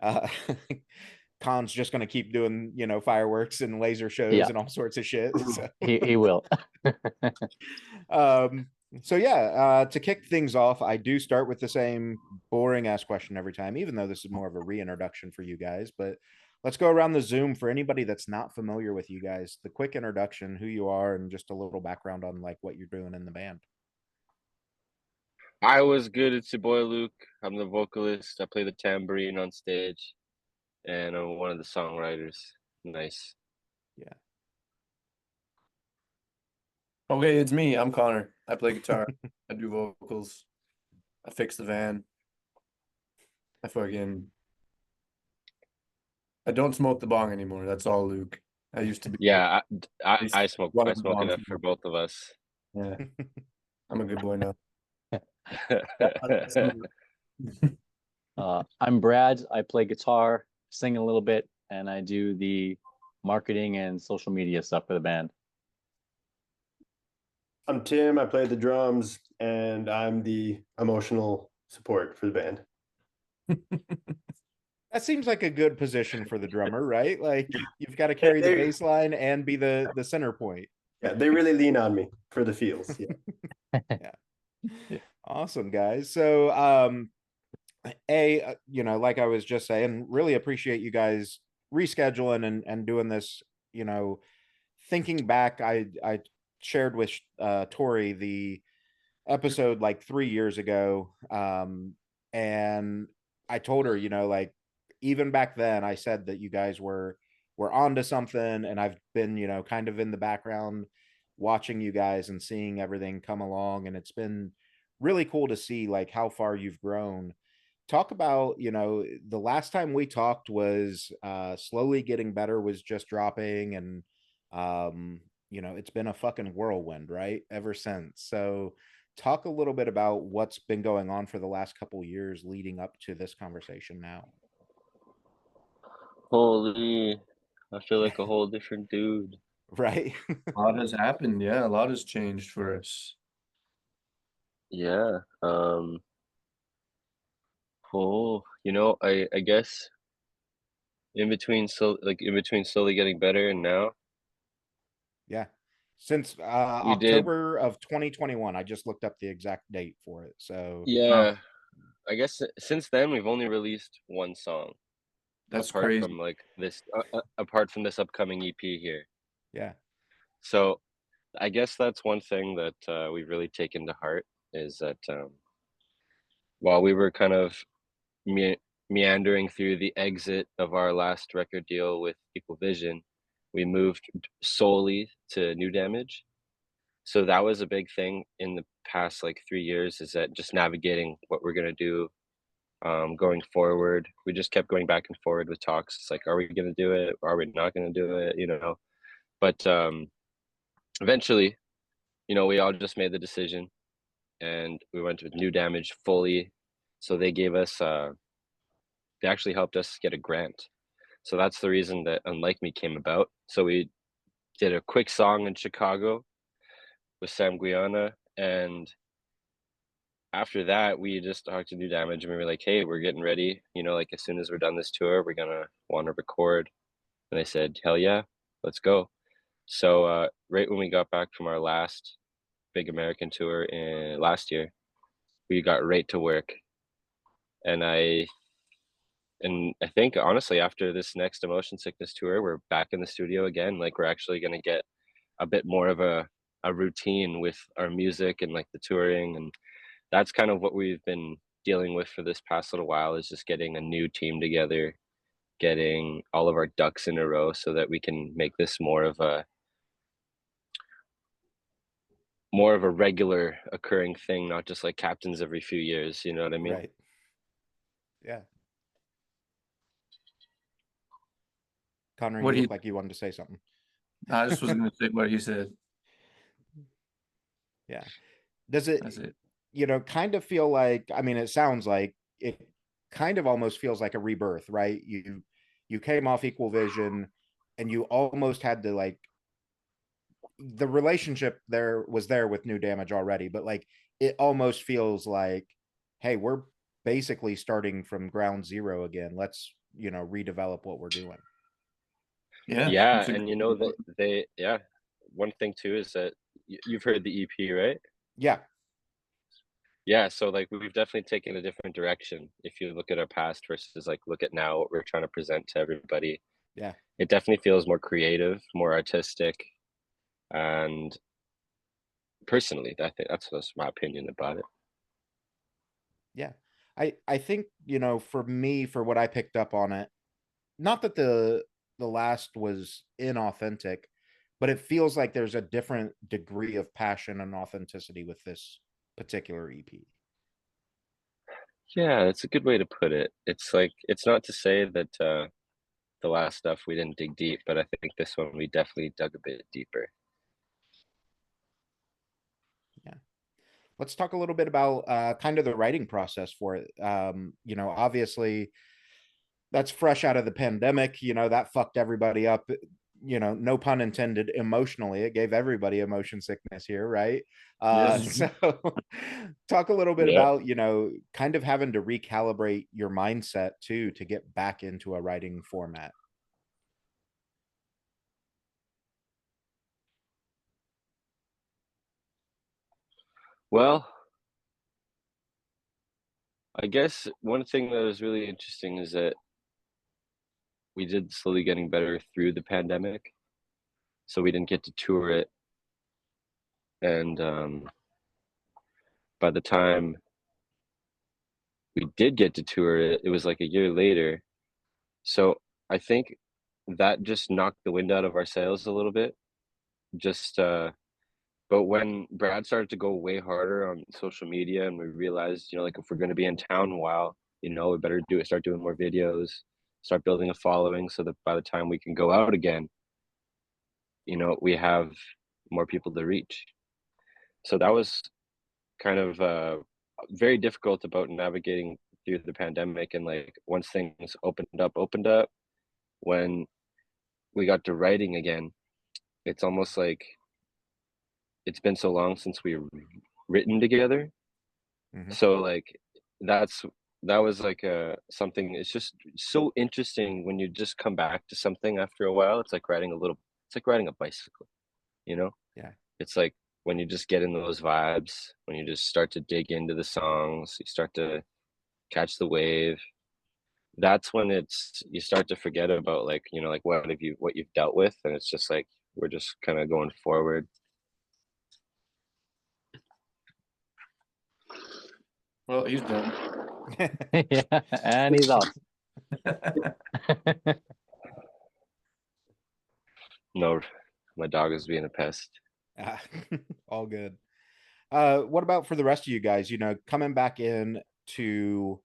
uh Khan's just going to keep doing, fireworks and laser shows Yeah, and all sorts of shit. So, he will. um, to kick things off, I do start with the same boring ass question every time, even though this is more of a reintroduction for you guys. But let's go around the Zoom for anybody that's not familiar with you guys. The quick introduction, who you are, and just a little background on like what you're doing in the band. I was good. It's your boy Luke. I'm the vocalist. I play the tambourine on stage, and I'm one of the songwriters. Nice. Yeah. Okay, it's me. I'm Connor. I play guitar. I do vocals. I fix the van. I fucking I don't smoke the bong anymore. That's all Luke. I used to be Yeah, at least I smoke. one I of the smoke bong enough for smokers. both of us. Yeah, I'm a good boy now. I'm Brad. I play guitar, sing a little bit, and I do the marketing and social media stuff for the band. I'm Tim. I play the drums, and I'm the emotional support for the band. That seems like a good position for the drummer, right? Like you've got to carry the bass line and be the center point. Yeah, they really lean on me for the feels. Yeah. Yeah. Awesome, guys. So, like I was just saying, really appreciate you guys rescheduling and doing this. Thinking back, I shared with Tori the episode like 3 years ago, and I told her, like even back then, I said that you guys were onto something, and I've been, kind of in the background watching you guys and seeing everything come along, and it's been really cool to see like how far you've grown. Talk about, the last time we talked was Slowly Getting Better was just dropping, and it's been a fucking whirlwind, right? Ever since. So talk a little bit about what's been going on for the last couple years leading up to this conversation now. Holy, I feel like a whole different dude. Right. A lot has happened. Yeah, a lot has changed for us. Yeah. I guess in between slowly getting better and now, Yeah. Since we did. October of 2021, I just looked up the exact date for it. So Wow, Yeah, I guess since then we've only released one song that's crazy. apart from this upcoming EP here. yeah. So I guess that's one thing that we've really taken to heart is that while we were kind of me meandering through the exit of our last record deal with Equal Vision, we moved solely to New Damage. So that was a big thing in the past like 3 years is that just navigating what we're gonna do going forward. We just kept going back and forward with talks. It's like, are we gonna do it? Are we not gonna do it? But eventually, we all just made the decision and we went with New Damage fully. So they actually helped us get a grant. So that's the reason that Unlike Me came about. So we did a quick song in Chicago with Sam Guiana, and after that, we just talked to New Damage and we were like, hey, we're getting ready. Like as soon as we're done this tour, we're gonna want to record. And they said, hell yeah, let's go. So right when we got back from our last big American tour in last year, we got right to work. And I think honestly, after this next Emotion Sickness tour, we're back in the studio again. Like we're actually gonna get a bit more of a routine with our music and like the touring, and that's kind of what we've been dealing with for this past little while is just getting a new team together, getting all of our ducks in a row so that we can make this more of a regular occurring thing, not just like captains every few years, you know what I mean? Right. Yeah. Connor, What you do you? look like you wanted to say something. I just was gonna say what you said. Yeah. Does it, That's it. kind of feel like, I mean, it sounds like it kind of almost feels like a rebirth, right? You came off Equal Vision and you almost had to like the relationship there with New Damage already, but like it almost feels like, hey, we're basically starting from ground zero again. redevelop what we're doing. Yeah. Yeah, that's a and good that yeah, one thing too is that you've heard the EP, right? Yeah. Yeah, so like we've definitely taken a different direction. If you look at our past versus like look at now what we're trying to present to everybody, Yeah. it definitely feels more creative, more artistic, and personally, I think that's just my opinion about it. Yeah. I think, for me, for what I picked up on it, not that the last was inauthentic, but it feels like there's a different degree of passion and authenticity with this particular EP. Yeah, that's a good way to put it. It's like it's not to say that the last stuff we didn't dig deep, but I think this one we definitely dug a bit deeper. Yeah. Let's talk a little bit about kind of the writing process for it. Obviously that's fresh out of the pandemic, that fucked everybody up, no pun intended, emotionally. It gave everybody emotion sickness here, right? Yes. So talk a little bit Yeah. about, kind of having to recalibrate your mindset too to get back into a writing format. Well, I guess one thing that was really interesting is that we did slowly getting better through the pandemic, so we didn't get to tour it, and by the time we did get to tour it, it was like a year later. So I think that just knocked the wind out of our sails a little bit. Just but when Brad started to go way harder on social media and we realized, like if we're gonna be in town a while, we better start doing more videos, start building a following so that by the time we can go out again, we have more people to reach. So that was kind of very difficult about navigating through the pandemic, and like once things opened up, when we got to writing again, it's almost like it's been so long since we've written together. Mhm. So like that's that was like something. It's just so interesting when you just come back to something after a while. It's like riding a bicycle, you know? Yeah. It's like when you just get in those vibes, when you just start to dig into the songs, you start to catch the wave. That's when you start to forget about like, like what you've dealt with, and it's just like we're just kind of going forward. Well, he's done. Yeah, and he's off. No, my dog is being a pest. Ah, all good. What about for the rest of you guys, coming back in to,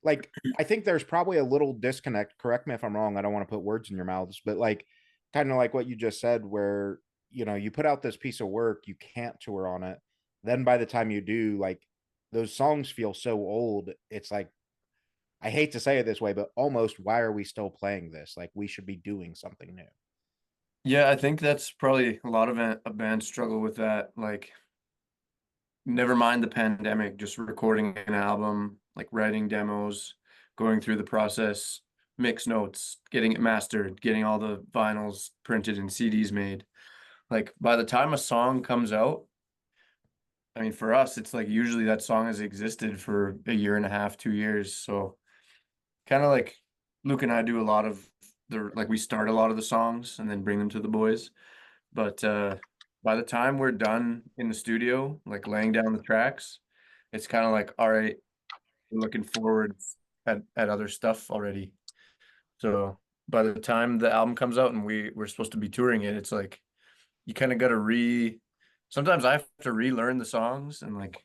like, I think there's probably a little disconnect. Correct me if I'm wrong. I don't want to put words in your mouths, but like, kind of like what you just said, where, you put out this piece of work, you can't tour on it. Then by the time you do, like, those songs feel so old. It's like, I hate to say it this way, but almost, why are we still playing this? Like, we should be doing something new. Yeah, I think that's probably a lot of a band struggle with that. Like, never mind the pandemic, just recording an album, like writing demos, going through the process, mix notes, getting it mastered, getting all the vinyls printed and CDs made. Like by the time a song comes out, I mean, for us, it's like usually that song has existed for a year and a half, 2 years. So kind of like Luke and I do a lot of we start a lot of the songs and then bring them to the boys. But by the time we're done in the studio, like laying down the tracks, it's kind of like, all right, we're looking forward at other stuff already. So by the time the album comes out and we're supposed to be touring it, it's like you kind of got to sometimes I have to relearn the songs and like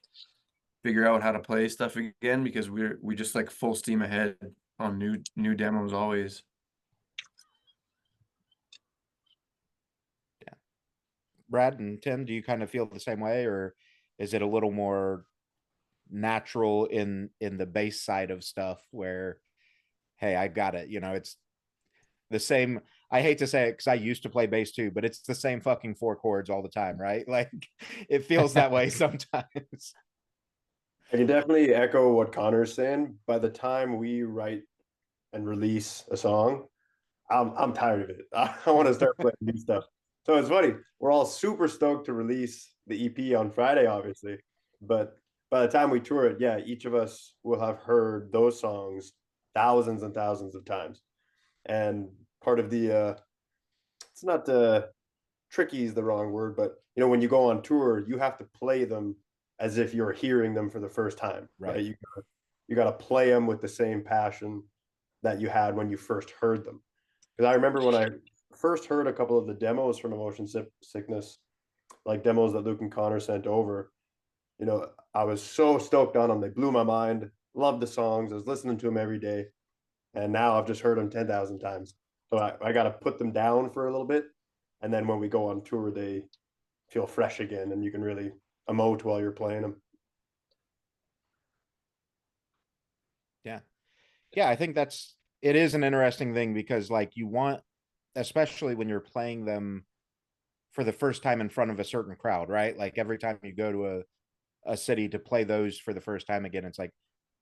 figure out how to play stuff again because we just like full steam ahead on new demos always. Yeah. Brad and Tim, do you kind of feel the same way, or is it a little more natural in the bass side of stuff where, hey, I got it, it's the same. I hate to say it because I used to play bass too, but it's the same fucking four chords all the time, right? Like, it feels that way sometimes. I can definitely echo what Connor's saying. By the time we write and release a song, I'm tired of it. I want to start playing new stuff. So it's funny. We're all super stoked to release the EP on Friday, obviously, but by the time we tour it, yeah, each of us will have heard those songs thousands and thousands of times. And part of the it's not tricky is the wrong word, but you know, when you go on tour, you have to play them as if you're hearing them for the first time, right? You got to play them with the same passion that you had when you first heard them. Because I remember when I first heard a couple of the demos from Emotion Sickness, like demos that Luke and Connor sent over, you know, I was so stoked on them. They blew my mind. Loved the songs. I was listening to them every day. And now I've just heard them 10,000 times. So I got to put them down for a little bit. And then when we go on tour, they feel fresh again and you can really emote while you're playing them. Yeah, I think it is an interesting thing because like you want, especially when you're playing them for the first time in front of a certain crowd, right? Like every time you go to a city to play those for the first time again, it's like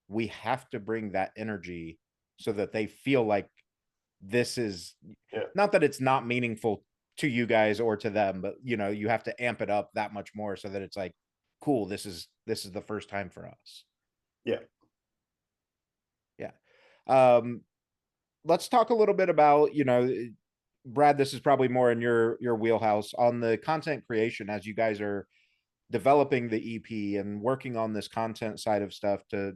we have to bring that energy so that they feel like this is not that it's not meaningful to you guys or to them, but you know, you have to amp it up that much more so that it's like, cool, this is the first time for us. Yeah. Yeah. Let's talk a little bit about, you know, Brad, this is probably more in your wheelhouse on the content creation as you guys are developing the EP and working on this content side of stuff to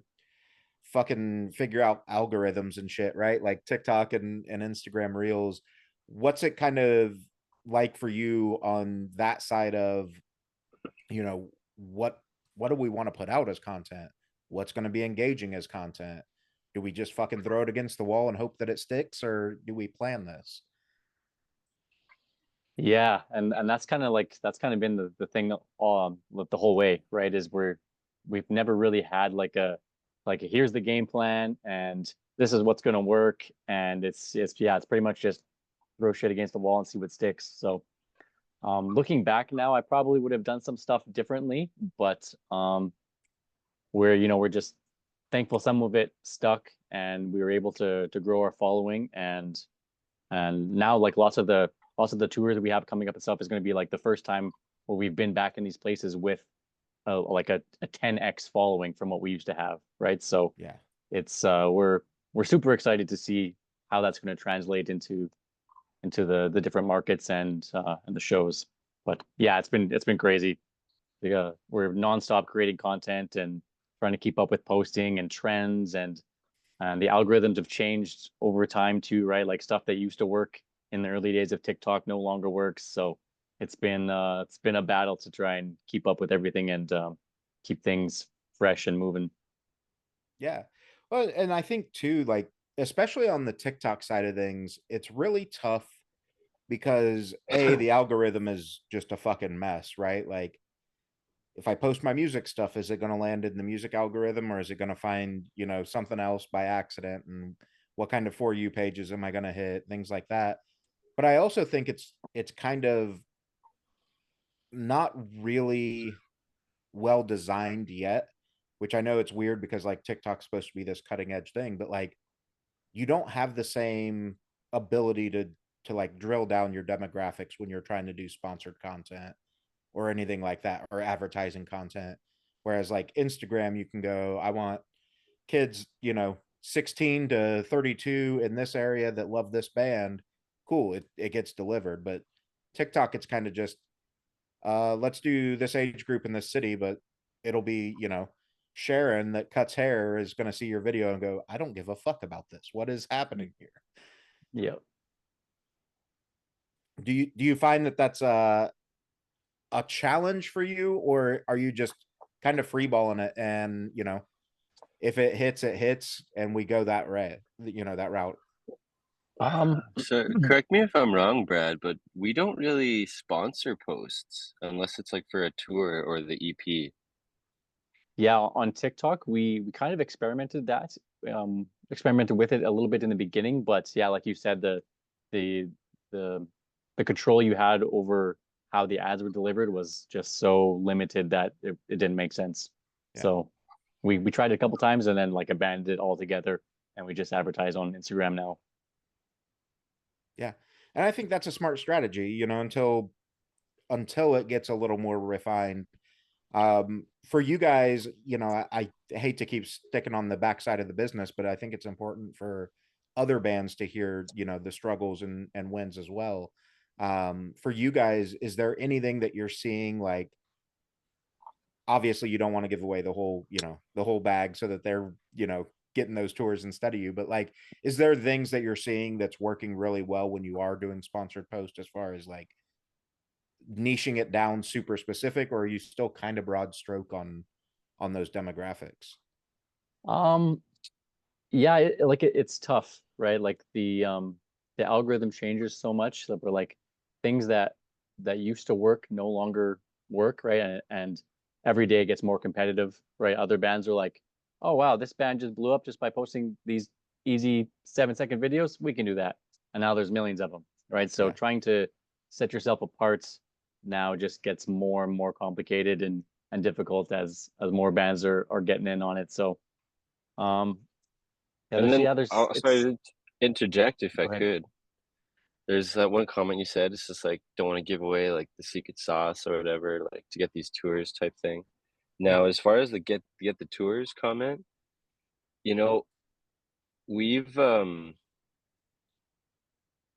fucking figure out algorithms and shit, right? Like TikTok and Instagram Reels. What's it kind of like for you on that side of, you know, what do we want to put out as content? What's going to be engaging as content? Do we just fucking throw it against the wall and hope that it sticks, or do we plan this? Yeah, and that's kind of like that's kind of been the thing with the whole way, right? Is we've never really had like a here's the game plan and this is what's gonna work, and it's yeah, it's pretty much just throw shit against the wall and see what sticks. So looking back now, I probably would have done some stuff differently, but we're just thankful some of it stuck and we were able to grow our following, and now like lots of the tours that we have coming up and stuff is going to be like the first time where we've been back in these places with like a 10x following from what we used to have, right? So Yeah. it's we're super excited to see how that's going to translate into the different markets and the shows. But yeah, it's been crazy. We're nonstop creating content and trying to keep up with posting and trends, and the algorithms have changed over time too, right? Like stuff that used to work in the early days of TikTok no longer works. So it's been a battle to try and keep up with everything and keep things fresh and moving. Yeah. Well, and I think too, like, especially on the TikTok side of things, it's really tough because the algorithm is just a fucking mess, right? Like, if I post my music stuff, is it going to land in the music algorithm or is it going to find, you know, something else by accident? And what kind of For You pages am I going to hit? Things like that. But I also think it's kind of not really well designed yet, which I know it's weird because like TikTok's supposed to be this cutting edge thing, but like you don't have the same ability to like drill down your demographics when you're trying to do sponsored content or anything like that or advertising content. Whereas like Instagram, you can go, I want kids, you know, 16 to 32 in this area that love this band. Cool, it gets delivered. But TikTok, it's kind of just let's do this age group in this city, but it'll be, you know, Sharon that cuts hair is going to see your video and go, I don't give a fuck about this. What is happening here? Yeah. Do you find that that's a challenge for you, or are you just kind of freeballing it and, you know, if it hits and we go that way, you know, that route? So correct me if I'm wrong, Brad, but we don't really sponsor posts unless it's like for a tour or the EP. Yeah, on TikTok, we kind of experimented with it a little bit in the beginning, but yeah, like you said, the the the control you had over how the ads were delivered was just so limited that it didn't make sense. Yeah. So we tried it a couple times and then like abandoned it altogether. and we just advertise on Instagram now. Yeah. And I think that's a smart strategy, you know, until it gets a little more refined. For you guys, you know, I hate to keep sticking on the backside of the business, but I think it's important for other bands to hear, you know, the struggles and wins as well. For you guys, is there anything that you're seeing, like, obviously you don't want to give away the whole, you know, the whole bag so that they're, you know, getting those tours instead of you, but like, is there things that you're seeing that's working really well when you are doing sponsored posts, as far as like niching it down super specific, or are you still kind of broad stroke on those demographics? Um, yeah, it's tough, right? Like the algorithm changes so much that we're like things that used to work no longer work, right? And every day it gets more competitive, right? Other bands are like, oh wow, this band just blew up just by posting these easy 7-second videos. We can do that. And now there's millions of them, right? So Yeah. trying to set yourself apart now just gets more and more complicated and difficult as more bands are getting in on it. So um yeah, And then, there's sorry it's to interject if go I ahead. could. There's that one comment you said. It's just like don't want to give away like the secret sauce or whatever, like to get these tours type thing. Yeah. Now, as far as the get the tours comment, you know, we've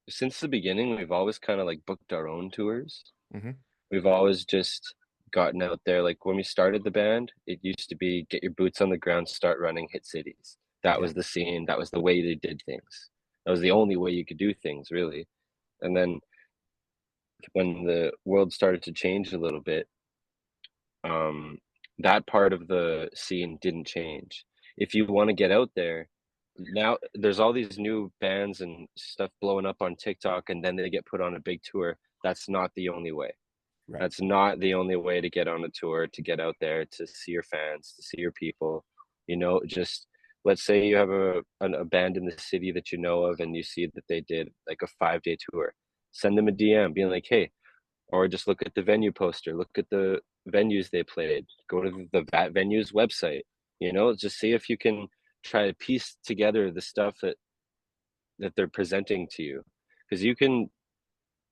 since the beginning, we've always kind of like booked our own tours. Mm-hmm. We've always just gotten out there. Like when we started the band, it used to be get your boots on the ground, start running, hit cities. That Yeah. was the scene. That was the way they did things. That was the only way you could do things, really. And then when the world started to change a little bit, um, that part of the scene didn't change. If you want to get out there, now there's all these new bands and stuff blowing up on TikTok, and then they get put on a big tour. That's not the only way. Right. That's not the only way to get on a tour, to get out there, to see your fans, to see your people. You know, just let's say you have a band in the city that you know of, and you see that they did like a 5-day tour. Send them a DM, being like, "Hey," or just look at the venue poster, look at the venues they played, go to that venue's website. You know, just see if you can try to piece together the stuff that they're presenting to you, because you can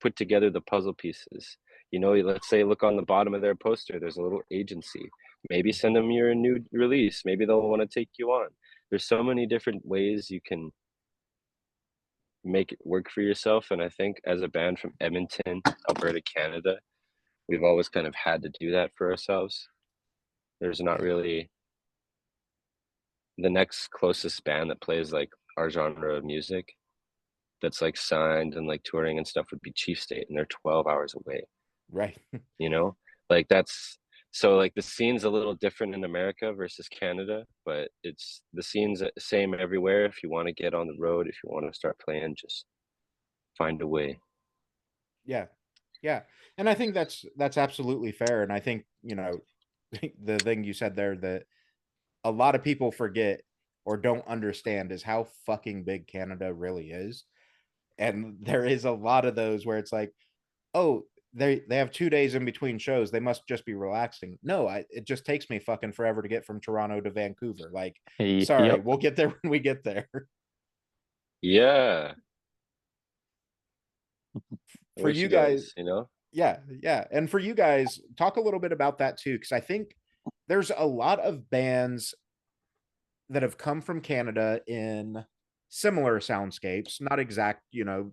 put together the puzzle pieces. You know, let's say look on the bottom of their poster, there's a little agency. Maybe send them your new release. Maybe they'll want to take you on. There's so many different ways you can make it work for yourself. And I think as a band from Edmonton, Alberta, Canada, we've always kind of had to do that for ourselves. There's not Yeah. really the next closest band that plays like our genre of music that's like signed and like touring and stuff would be Chief State, and they're 12 hours away. Right. You know, like that's so like the scene's a little different in America versus Canada, but it's the scene's the same everywhere. If you want to get on the road, if you want to start playing, just find a way. Yeah. Yeah. And I think that's absolutely fair. And I think, you know, the thing you said there that a lot of people forget or don't understand is how fucking big Canada really is. And there is a lot of those where it's like, oh, they have 2 days in between shows. They must just be relaxing. No, it just takes me fucking forever to get from Toronto to Vancouver. Like, sorry, Yep. we'll get there when we get there. Yeah, I For wish you you guys, guys, you know. yeah, yeah. And for you guys, talk a little bit about that too, because I think there's a lot of bands that have come from Canada in similar soundscapes, not exact, you know,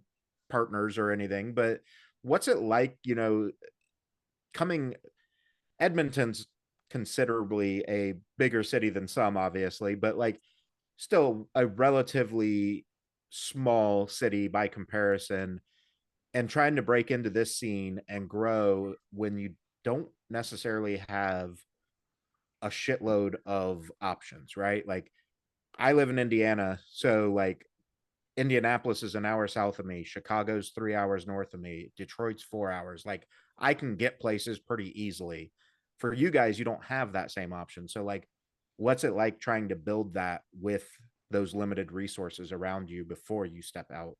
partners or anything, but what's it like, you know, coming Edmonton's considerably a bigger city than some, obviously, but like still a relatively small city by comparison, and trying to break into this scene and grow when you don't necessarily have a shitload of options, right? Like I live in Indiana, so like Indianapolis is an hour south of me, Chicago's 3 hours north of me, Detroit's 4 hours. Like I can get places pretty easily. For you guys, you don't have that same option. So like what's it like trying to build that with those limited resources around you before you step out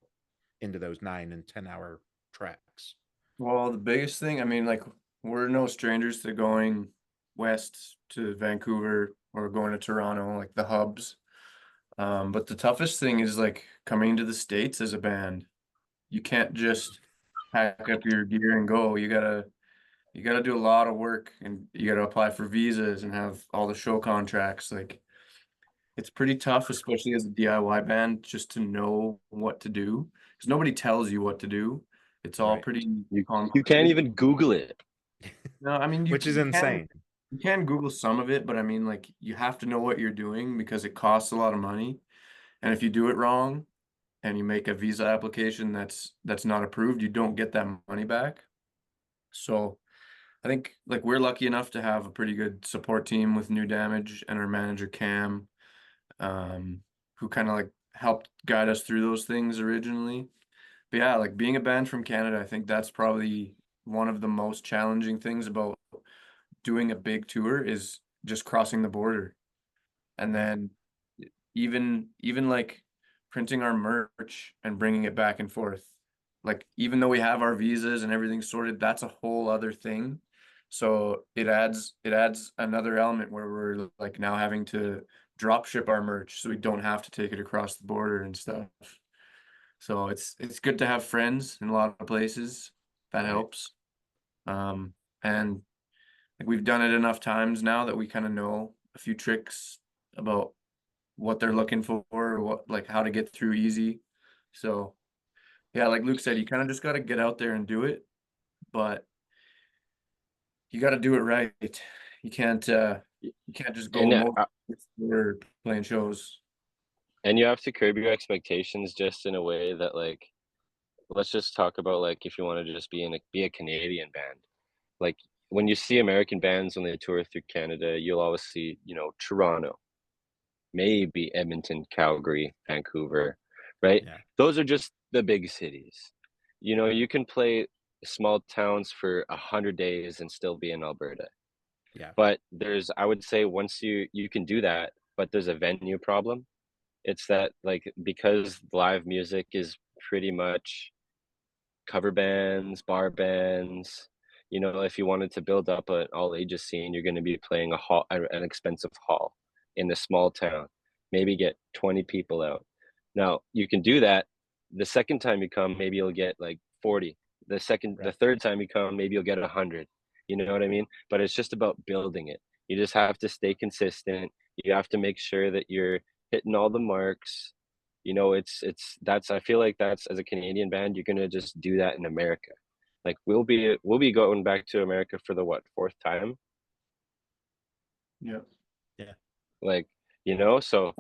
into those 9 and 10 hour treks? Well, the biggest thing, I mean, like, we're no strangers to going west to Vancouver or going to Toronto, like the hubs. But the toughest thing is like coming to the States as a band. You can't just pack up your gear and go. You gotta do a lot of work, and you gotta apply for visas and have all the show contracts. Like it's pretty tough, especially as a DIY band, just to know what to do. Because nobody tells you what to do. It's all Right. pretty You can't complicated. even Google it. No, I mean Which is insane. You can Google some of it, but I mean like you have to know what you're doing because it costs a lot of money. And if you do it wrong and you make a visa application that's not approved, you don't get that money back. So I think like we're lucky enough to have a pretty good support team with New Damage and our manager Cam, who kind of like helped guide us through those things originally. But yeah, like being a band from Canada, I think that's probably one of the most challenging things about doing a big tour is just crossing the border. And then even like printing our merch and bringing it back and forth. Like even though we have our visas and everything sorted, that's a whole other thing. So it adds another element where we're like now having to drop ship our merch so we don't have to take it across the border and stuff. So it's good to have friends in a lot of places. That Right. helps. And like we've done it enough times now that we kind of know a few tricks about what they're looking for, what like how to get through easy. So yeah, like Luke said, you kind of just got to get out there and do it, but you got to do it right. You can't just go And more or playing shows. and you have to curb your expectations just in a way that like, let's just talk about like if you want to just be a Canadian band. Like when you see American bands when they tour through Canada, you'll always see, Toronto, maybe Edmonton, Calgary, Vancouver, right? Yeah. Those are just the big cities. You can play small towns for 100 days and still be in Alberta. Yeah. But I would say once you can do that, but there's a venue problem. It's that like because live music is pretty much cover bands, bar bands. If you wanted to build up an all ages scene, you're going to be playing an expensive hall in a small town. Maybe get 20 people out. Now you can do that. The second time you come, maybe you'll get like 40. The Right. third time you come, maybe you'll get 100. You know what I mean? But it's just about building it. You just have to stay consistent. You have to make sure that you're hitting all the marks. That's I feel like that's as a Canadian band, you're gonna just do that in America. Like we'll be going back to America for the fourth time? Yeah. Yeah. Like, so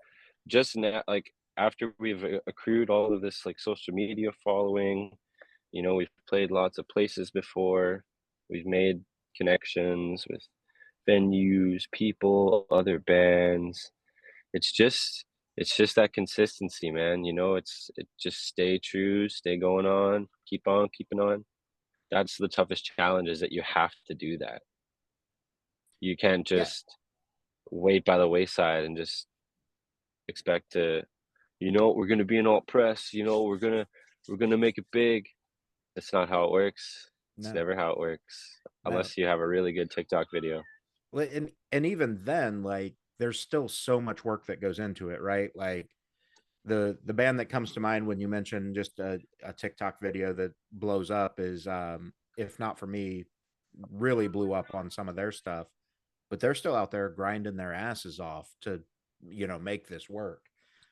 just now, like after we've accrued all of this like social media following, we've played lots of places before, we've made connections with venues, people, other bands. It's just that consistency, man. It just stay true, stay going on, keep on keeping on. That's the toughest challenge is that you have to do that. You can't Yeah. just wait by the wayside and just expect to, we're gonna be in alt press, we're gonna make it big. That's not how it works. It's No. never how it works. No. Unless you have a really good TikTok video. Well, and even then, like there's still so much work that goes into it, right? Like the band that comes to mind when you mention just a TikTok video that blows up is if not for me, really blew up on some of their stuff, but they're still out there grinding their asses off to make this work.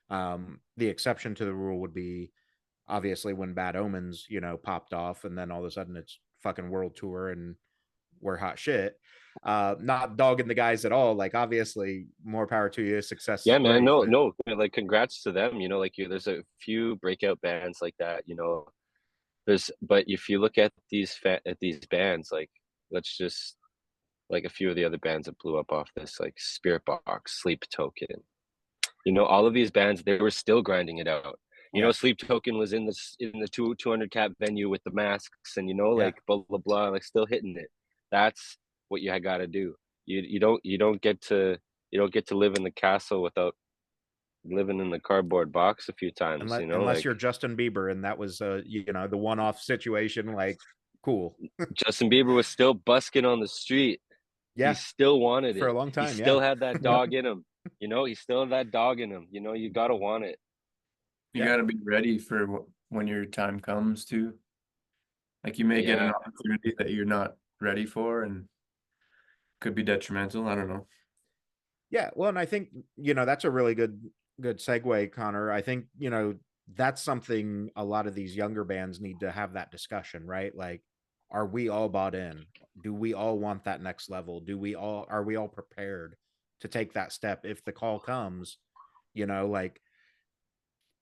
The exception to the rule would be obviously when Bad Omens popped off, and then all of a sudden it's fucking world tour and we're hot shit. Not dogging the guys at all, like obviously more power to you, success is Yeah, man. great, No, but no. Like, congrats to them. There's a few breakout bands like that. But if you look at these bands, like, let's just like a few of the other bands that blew up off this, like Spirit Box, Sleep Token. All of these bands, they were still grinding it out. Yeah. Sleep Token was in the 200 cap venue with the masks, and Yeah. like blah blah blah, like still hitting it. That's what you got to do. You don't get to live in the castle without living in the cardboard box a few times. unless you're Justin Bieber and that was the one-off situation, like cool. Justin Bieber was still busking on the street. Yeah, He still wanted for it. a long He time. still Yeah. had that dog in him. You know, he's still that dog in him. You know, you gotta want it. You Yeah. got to be ready for when your time comes too. Like you may get an Yeah. opportunity that you're not ready for and could be detrimental. I don't know. Yeah, well, and I think, you know, that's a really good segue, Connor. I think, you know, that's something a lot of these younger bands need to have that discussion, right? Like, are we all bought in? Do we all want that next level? Are we all prepared to take that step if the call comes? You know, like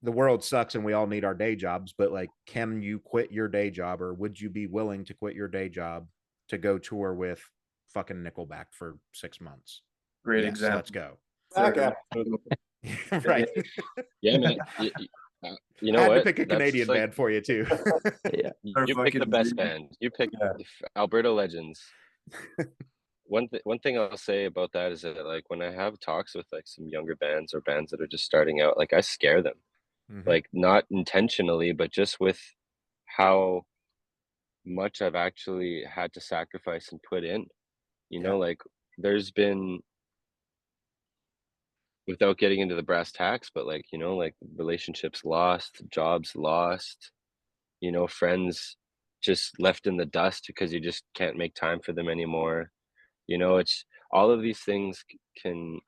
the world sucks and we all need our day jobs, but like, can you quit your day job, or would you be willing to quit your day job to go tour with fucking Nickelback for 6 months? Great Yes, example. let's go. Back Sure. after. Right. Yeah, man. You know Had to what? pick a That's Canadian like band for you too. Yeah. Our you picked the fucking best dream. band. You picked Yeah. Alberta Legends. One thing I'll say about that is that like when I have talks with like some younger bands or bands that are just starting out, like I scare them. Mhm. Like not intentionally, but just with how much I've actually had to sacrifice and put in. You Yeah. know, like there's been, without getting into the brass tacks, but like, you know, like relationships lost, jobs lost, you know, friends just left in the dust because you just can't make time for them anymore. You know, it's all of these things can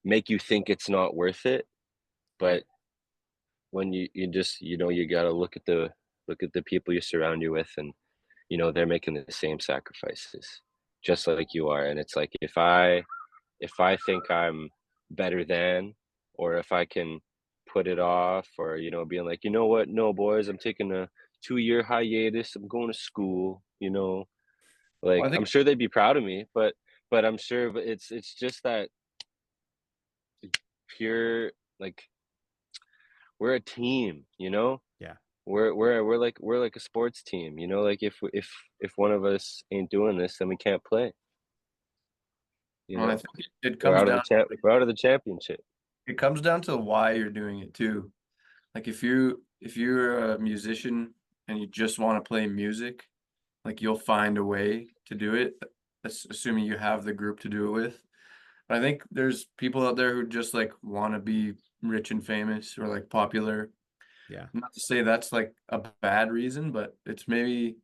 make you think it's not worth it, Right. but when you just, you know, you got to look at the people you surround you with, and you know they're making the same sacrifices just like you are. And it's like if I think I'm better than, or if I can put it off, or you know being like, you know what, no boys, I'm taking a 2 year hiatus, I'm going to school, you know, Well, like I think I'm sure they'd be proud of me, but I'm sure, but it's just that pure, like we're a team, you know. Yeah. We're like a sports team, you know, like if one of us ain't doing this, then we can't play, you well, I know. think it we're comes out of the down champ we're out of the championship. it comes down to why you're doing it too. Like if you're a musician and you just want to play music, like you'll find a way to do it. That's assuming you have the group to do it with. But I think there's people out there who just like want to be rich and famous or like popular. Yeah. Not to say that's like a bad reason, but it's maybe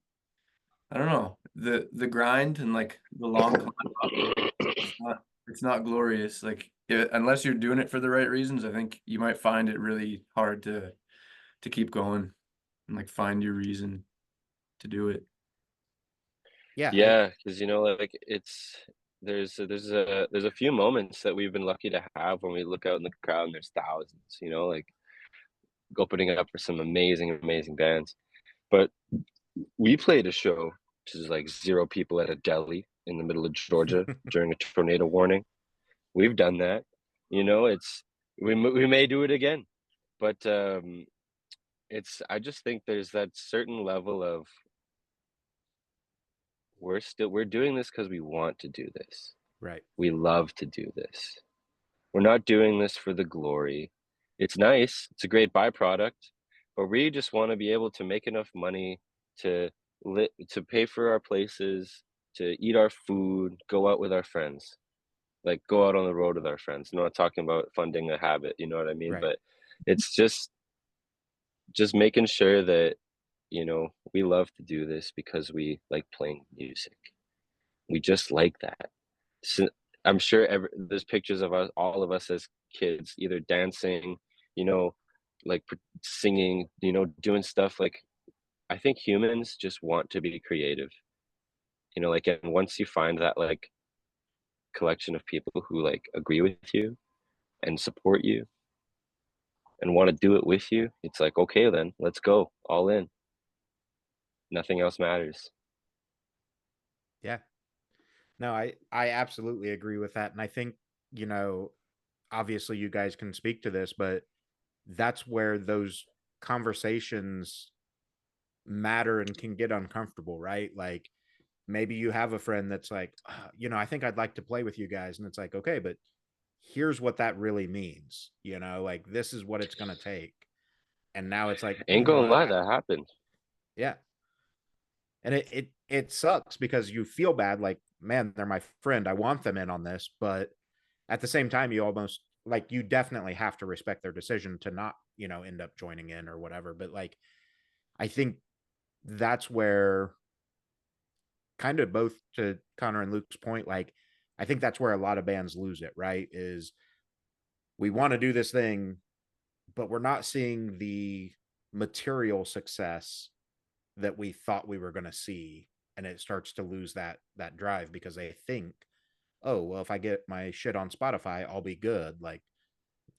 I don't know, the grind and like the long climb up. It's not glorious. Like unless you're doing it for the right reasons, I think you might find it really hard to keep going and like find your reason to do it. Yeah. Yeah, because you know, like it's there's a few moments that we've been lucky to have when we look out in the crowd and there's thousands, you know, like opening up for some amazing bands. But we played a show which is like 0 people at a deli in the middle of Georgia during a tornado warning. We've done that, you know. It's we may do it again, but it's, I just think there's that certain level of we're doing this because we want to do this. Right. We love to do this. We're not doing this for the glory. It's nice, it's a great byproduct, but we just want to be able to make enough money to to pay for our places, to eat our food, go out with our friends. Like go out on the road with our friends. I'm not talking about funding a habit, you know what I mean? Right. But it's just making sure that, you know, we love to do this because we like playing music. We just like that. So I'm sure there's pictures of us, all of us as kids, either dancing, you know, like singing, you know, doing stuff. Like I think humans just want to be creative, you know, like, and once you find that like collection of people who like agree with you and support you and want to do it with you, it's like, okay, then let's go all in. Nothing else matters. Yeah. No, I absolutely agree with that. And I think, you know, obviously you guys can speak to this, but that's where those conversations matter and can get uncomfortable, right? Like maybe you have a friend that's like, you know, I think I'd like to play with you guys. And it's like, okay, but here's what that really means, you know, like this is what it's going to take. And now it's like, Ain't gonna lie, that happened. yeah. And it sucks because you feel bad, like, man, they're my friend. I want them in on this, but at the same time, you almost like you definitely have to respect their decision to not, end up joining in or whatever. But like, I think that's where kind of both to Connor and Luke's point, like, I think that's where a lot of bands lose it, right? Is we want to do this thing, but we're not seeing the material success that we thought we were going to see. And it starts to lose that drive because they think, oh, well, if I get my shit on Spotify, I'll be good. Like,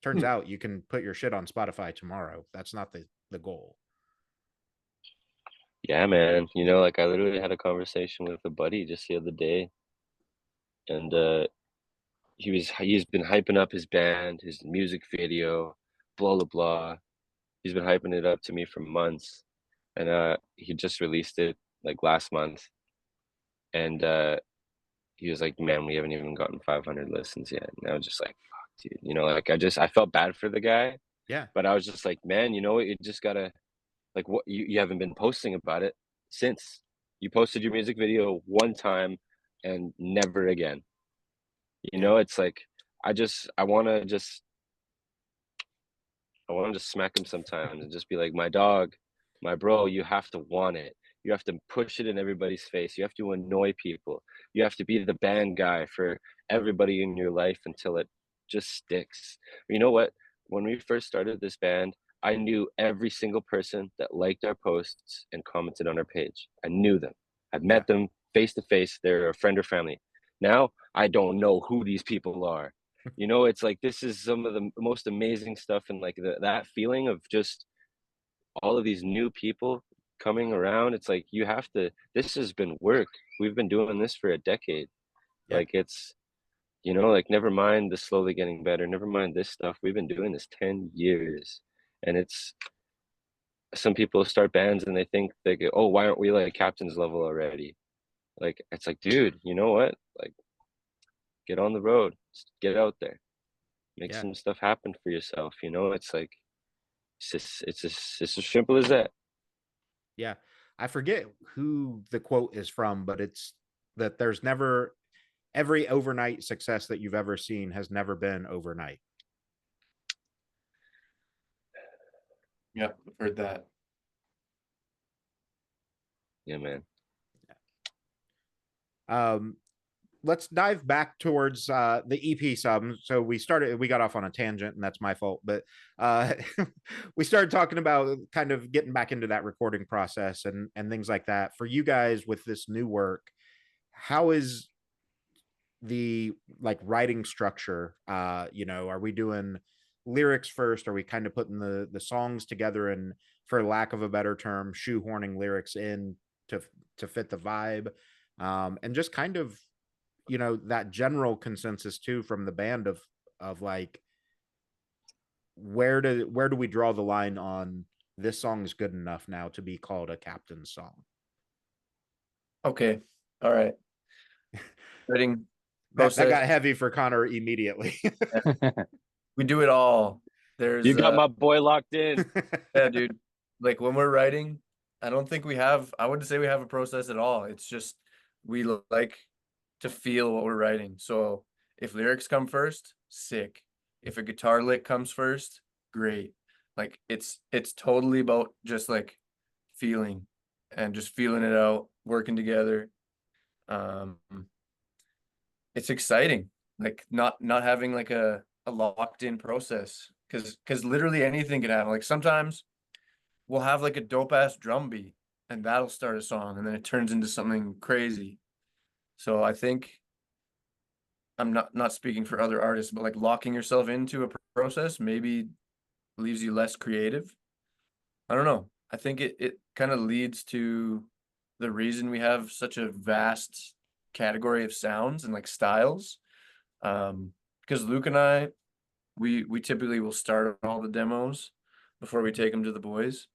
turns out you can put your shit on Spotify tomorrow. That's not the goal. Yeah, man. You know, like I literally had a conversation with a buddy just the other day, and he's been hyping up his band, his music video, blah blah blah. He's been hyping it up to me for months, and he just released it like last month, and he was like, "Man, we haven't even gotten 500 listens yet." And I was just like, "Fuck, dude." You know, like I felt bad for the guy, Yeah. but I was just like, "Man, you know what? You just gotta like what you haven't been posting about it since you posted your music video one time and never again." You Yeah. know, it's like I want to just smack him sometimes and just be like, my dog, my bro, you have to want it. You have to push it in everybody's face. You have to annoy people. You have to be the band guy for everybody in your life until it just sticks. You know what? When we first started this band, I knew every single person that liked our posts and commented on our page. I knew them. I've met them face to face. They're a friend or family. Now I don't know who these people are. You know, it's like this is some of the most amazing stuff, and like that feeling of just all of these new people coming around. It's like you have to. This has been work. We've been doing this for a decade. Yeah. Like it's, you know, like never mind the slowly getting better. Never mind this stuff. We've been doing this 10 years, and it's some people start bands and they think they go, oh, why aren't we like captain's level already? Like it's like, dude, you know what? Like get on the road, get out there, make Yeah. some stuff happen for yourself. You know, it's like it's as simple as that. Yeah. I forget who the quote is from, but it's that there's never every overnight success that you've ever seen has never been overnight. Yep, I've heard that. Yeah, man. Let's dive back towards the EP sub. So we got off on a tangent, and that's my fault. But we started talking about kind of getting back into that recording process and things like that. For you guys with this new work, how is the like writing structure? Are we doing lyrics first? Are we kind of putting the songs together and, for lack of a better term, shoehorning lyrics in to fit the vibe? And just kind of, that general consensus too from the band of like, where do we draw the line on this song is good enough now to be called a captain's song? Okay. All right. Writing That process. got heavy for Connor immediately. We do it all. There's You got my boy locked in. yeah, dude. Like when we're writing, I wouldn't say we have a process at all. It's just we like to feel what we're writing. So if lyrics come first, sick. If a guitar lick comes first, great. Like it's totally about just like feeling and just feeling it out, working together. Um it's exciting. Like not having like a locked in process because literally anything can happen. Like sometimes we'll have like a dope ass drum beat and that'll start a song and then it turns into something crazy. So I think I'm not speaking for other artists, but like locking yourself into a process maybe leaves you less creative. I don't know. I think it kind of leads to the reason we have such a vast category of sounds and like styles. Because Luke and I, we typically will start all the demos before we take them to the boys.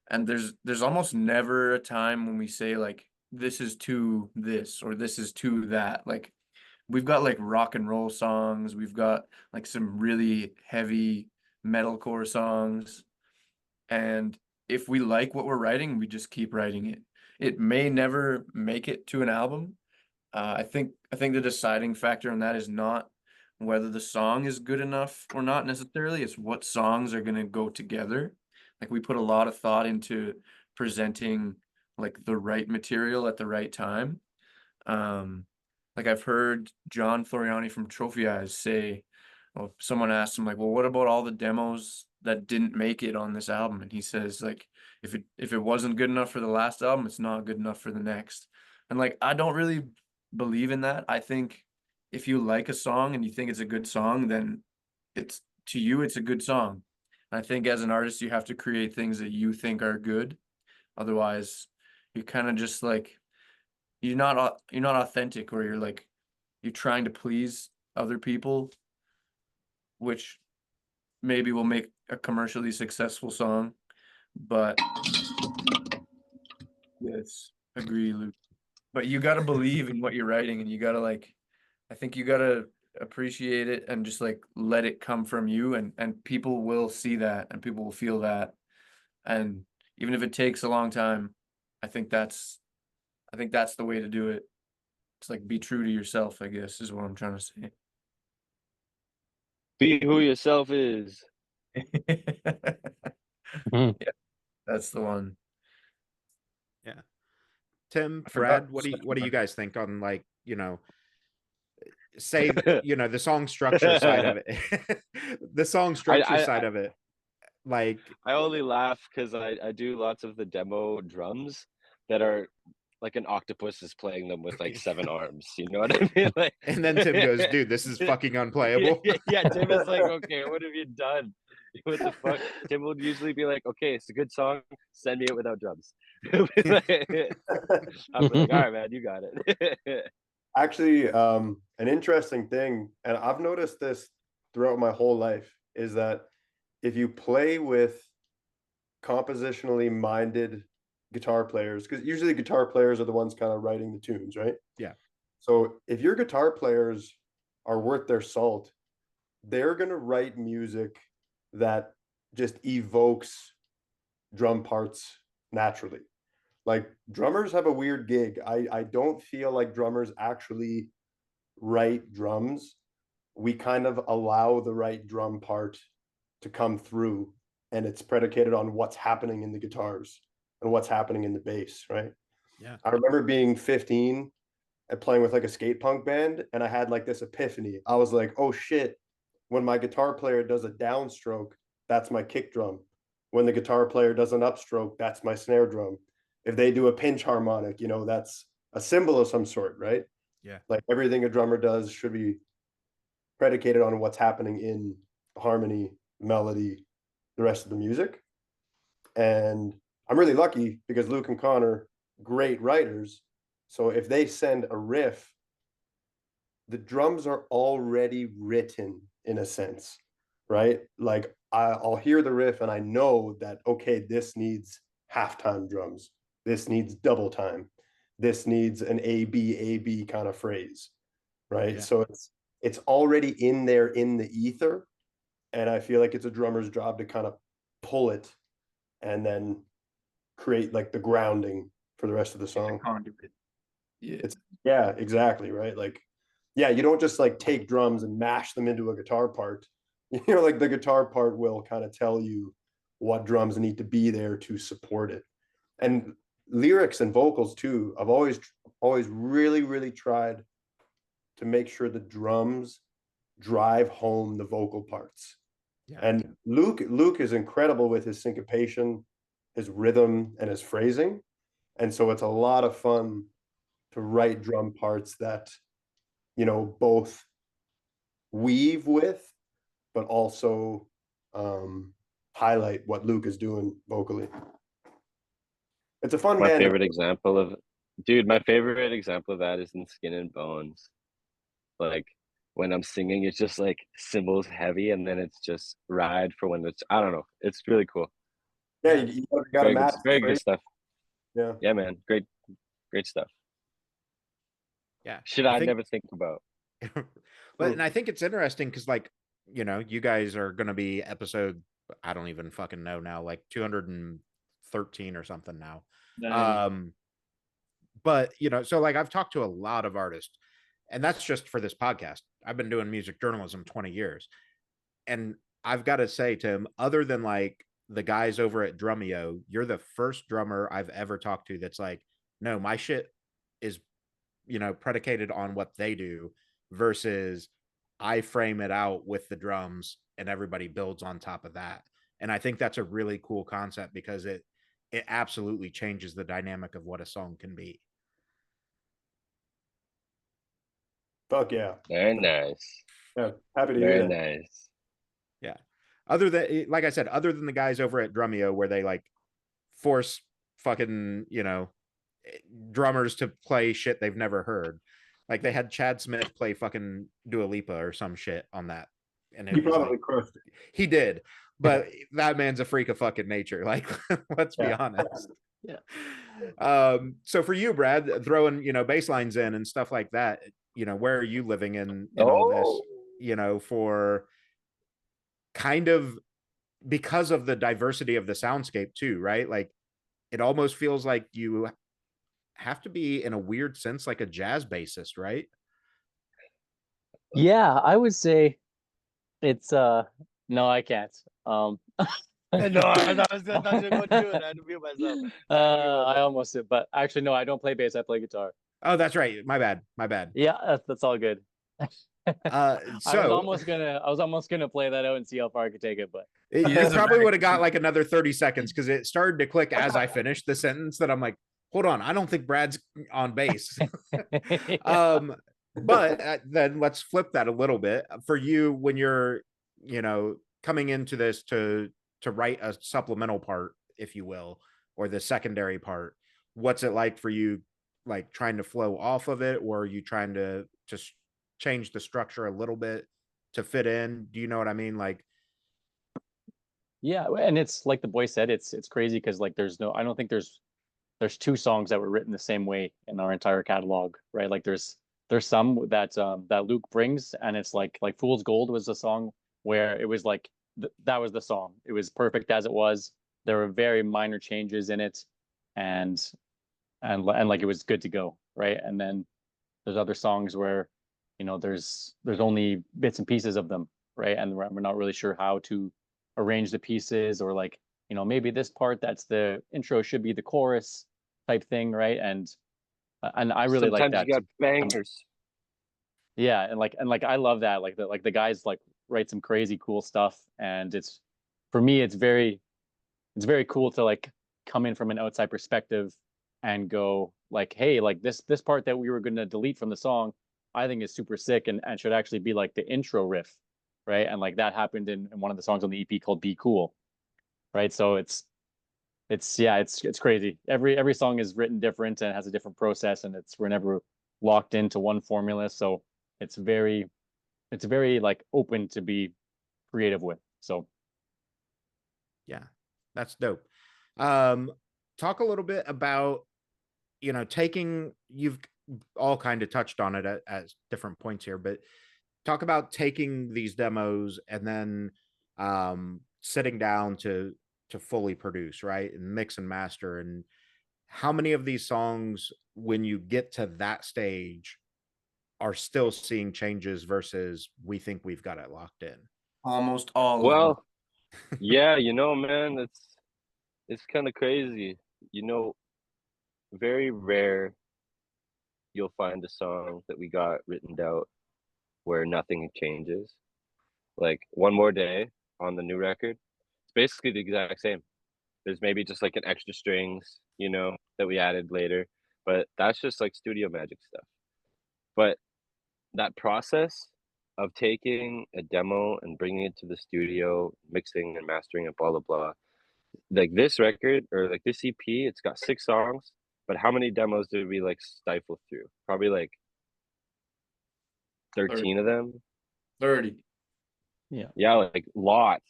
And there's almost never a time when we say like this is to this or this is to that. Like we've got like rock and roll songs, we've got like some really heavy metalcore songs. And if we like what we're writing, we just keep writing it. It may never make it to an album. I think the deciding factor in that is not whether the song is good enough or not necessarily. It's what songs are going to go together. Like we put a lot of thought into presenting like the right material at the right time. Like I've heard John Floriani from Trophy Eyes say, well, someone asked him like, well, what about all the demos that didn't make it on this album? And he says like, if it wasn't good enough for the last album, it's not good enough for the next. And like, I don't really believe in that. I think if you like a song and you think it's a good song, then it's to you, it's a good song. I think as an artist, you have to create things that you think are good. Otherwise, you kind of just like you're not authentic, or you're trying to please other people, which maybe will make a commercially successful song. But yes, agree, Luke. But you got to believe in what you're writing, and you got to like, I think you got to appreciate it and just like let it come from you, and people will see that and people will feel that. And even if it takes a long time, I think that's the way to do it. It's like be true to yourself, I guess, is what I'm trying to say. Be who yourself is. Mhm. Yeah, that's the one. Yeah. Tim, I forgot Brad, the what do second you one. guys think on like, say, the song structure side of it, the song structure side of it, like, I only laugh because I do lots of the demo drums that are like an octopus is playing them with like 7 arms. You know what I mean? Like, and then Tim goes, dude, this is fucking unplayable. yeah, Tim is like, okay, what have you done? What the fuck? Tim would usually be like, okay, it's a good song. Send me it without drums. I'll be like, all right, man, you got it. Actually, an interesting thing, and I've noticed this throughout my whole life, is that if you play with compositionally minded guitar players, because usually guitar players are the ones kind of writing the tunes, right? Yeah. So if your guitar players are worth their salt, they're going to write music that just evokes drum parts naturally. Like drummers have a weird gig. I don't feel like drummers actually write drums. We kind of allow the right drum part to come through, and it's predicated on what's happening in the guitars and what's happening in the bass, right? Yeah. I remember being 15 and playing with like a skate punk band, and I had like this epiphany. I was like, oh shit, when my guitar player does a downstroke, that's my kick drum. When the guitar player does an upstroke, that's my snare drum. If they do a pinch harmonic, that's a symbol of some sort, right? Yeah. Like everything a drummer does should be predicated on what's happening in harmony, melody, the rest of the music. And I'm really lucky because Luke and Connor, great writers. So if they send a riff, the drums are already written in a sense, right? Like I'll hear the riff and I know that, okay, this needs halftime drums. This needs double time. This needs an A B kind of phrase, right? Yeah. So it's already in there in the ether. And I feel like it's a drummer's job to kind of pull it and then create like the grounding for the rest of the song. Conduit. Yeah. Yeah, exactly, right? Like, yeah, you don't just like take drums and mash them into a guitar part. Like the guitar part will kind of tell you what drums need to be there to support it. And lyrics and vocals too. I've always really, really tried to make sure the drums drive home the vocal parts. Yeah. And Luke is incredible with his syncopation, his rhythm, and his phrasing. And so it's a lot of fun to write drum parts that, both weave with, but also highlight what Luke is doing vocally. It's a fun My band. favorite example of that is in Skin and Bones. Like when I'm singing, it's just like cymbals heavy, and then it's just ride for when it's, I don't know. It's really cool. Yeah, you got to match. Very good stuff. Yeah. Yeah, man. Great stuff. Yeah. Shit I'd never think about. But and I think it's interesting because like, you guys are gonna be episode, I don't even fucking know now, like 213 or something now. But so like I've talked to a lot of artists, and that's just for this podcast. I've been doing music journalism 20 years. And I've got to say, Tim, other than like the guys over at Drumeo, you're the first drummer I've ever talked to that's like, no, my shit is, predicated on what they do versus I frame it out with the drums and everybody builds on top of that. And I think that's a really cool concept because it absolutely changes the dynamic of what a song can be. Fuck yeah. Very nice. Yeah, happy to hear Very that. nice. Yeah. Other than, like I said, other than the guys over at Drumeo where they like force fucking, drummers to play shit they've never heard. Like they had Chad Smith play fucking Dua Lipa or some shit on that. And He it was probably like, crushed it. he did, but that man's a freak of fucking nature. Like, let's be Yeah. honest. Yeah. So for you, Brad, throwing, bass lines in and stuff like that, where are you living in all this, for kind of because of the diversity of the soundscape too, right? Like it almost feels like you have to be in a weird sense like a jazz bassist, right? Yeah, I would say it's no, I can't. No, I was not gonna go do it. I had to mute myself. I almost did, but actually no, I don't play bass, I play guitar. Oh, that's right. My bad. My bad. Yeah, that's all good. I So was almost gonna play that out and see how far I could take it, but you He is a probably very- would have got like another 30 seconds because it started to click as I finished the sentence that I'm like, hold on, I don't think Brad's on bass. But then let's flip that a little bit for you when you're, coming into this to write a supplemental part, if you will, or the secondary part. What's it like for you, like trying to flow off of it, or are you trying to just change the structure a little bit to fit in? Do you know what I mean? Like, yeah, and it's like the boy said, it's crazy because like I don't think there's two songs that were written the same way in our entire catalog, right? Like there's some that that Luke brings, and it's like Fool's Gold was a song where it was like that was the song. It was perfect as it was. There were very minor changes in it, and like it was good to go, right? And then there's other songs where, there's only bits and pieces of them, right? And we're not really sure how to arrange the pieces, or like, maybe this part that's the intro should be the chorus type thing, right? And I really like Sometimes that. you got bangers. Yeah, and I love that. Like the guys like write some crazy cool stuff, and it's for me it's very cool to like come in from an outside perspective and go like, hey, like this part that we were gonna delete from the song, I think is super sick and should actually be like the intro riff, right? And like that happened in one of the songs on the EP called Be Cool, right? So it's it's crazy. Every song is written different and has a different process, and we're never locked into one formula. So it's very like open to be creative with. So yeah, that's dope. Talk a little bit about, you've all kind of touched on it at different points here, but talk about taking these demos and then sitting down to fully produce, right? And mix and master. And how many of these songs, when you get to that stage, are still seeing changes versus we think we've got it locked in? Almost all of them. Well, yeah, man, it's kind of crazy. Very rare you'll find a song that we got written out where nothing changes. Like One More Day on the new record, it's basically the exact same. There's maybe just like an extra strings, that we added later, but that's just like studio magic stuff. But that process of taking a demo and bringing it to the studio, mixing and mastering it, blah blah blah. Like this record or like this EP, it's got 6 songs, but how many demos did we like stifle through? Probably like 13 of them. 30. Yeah, like lots.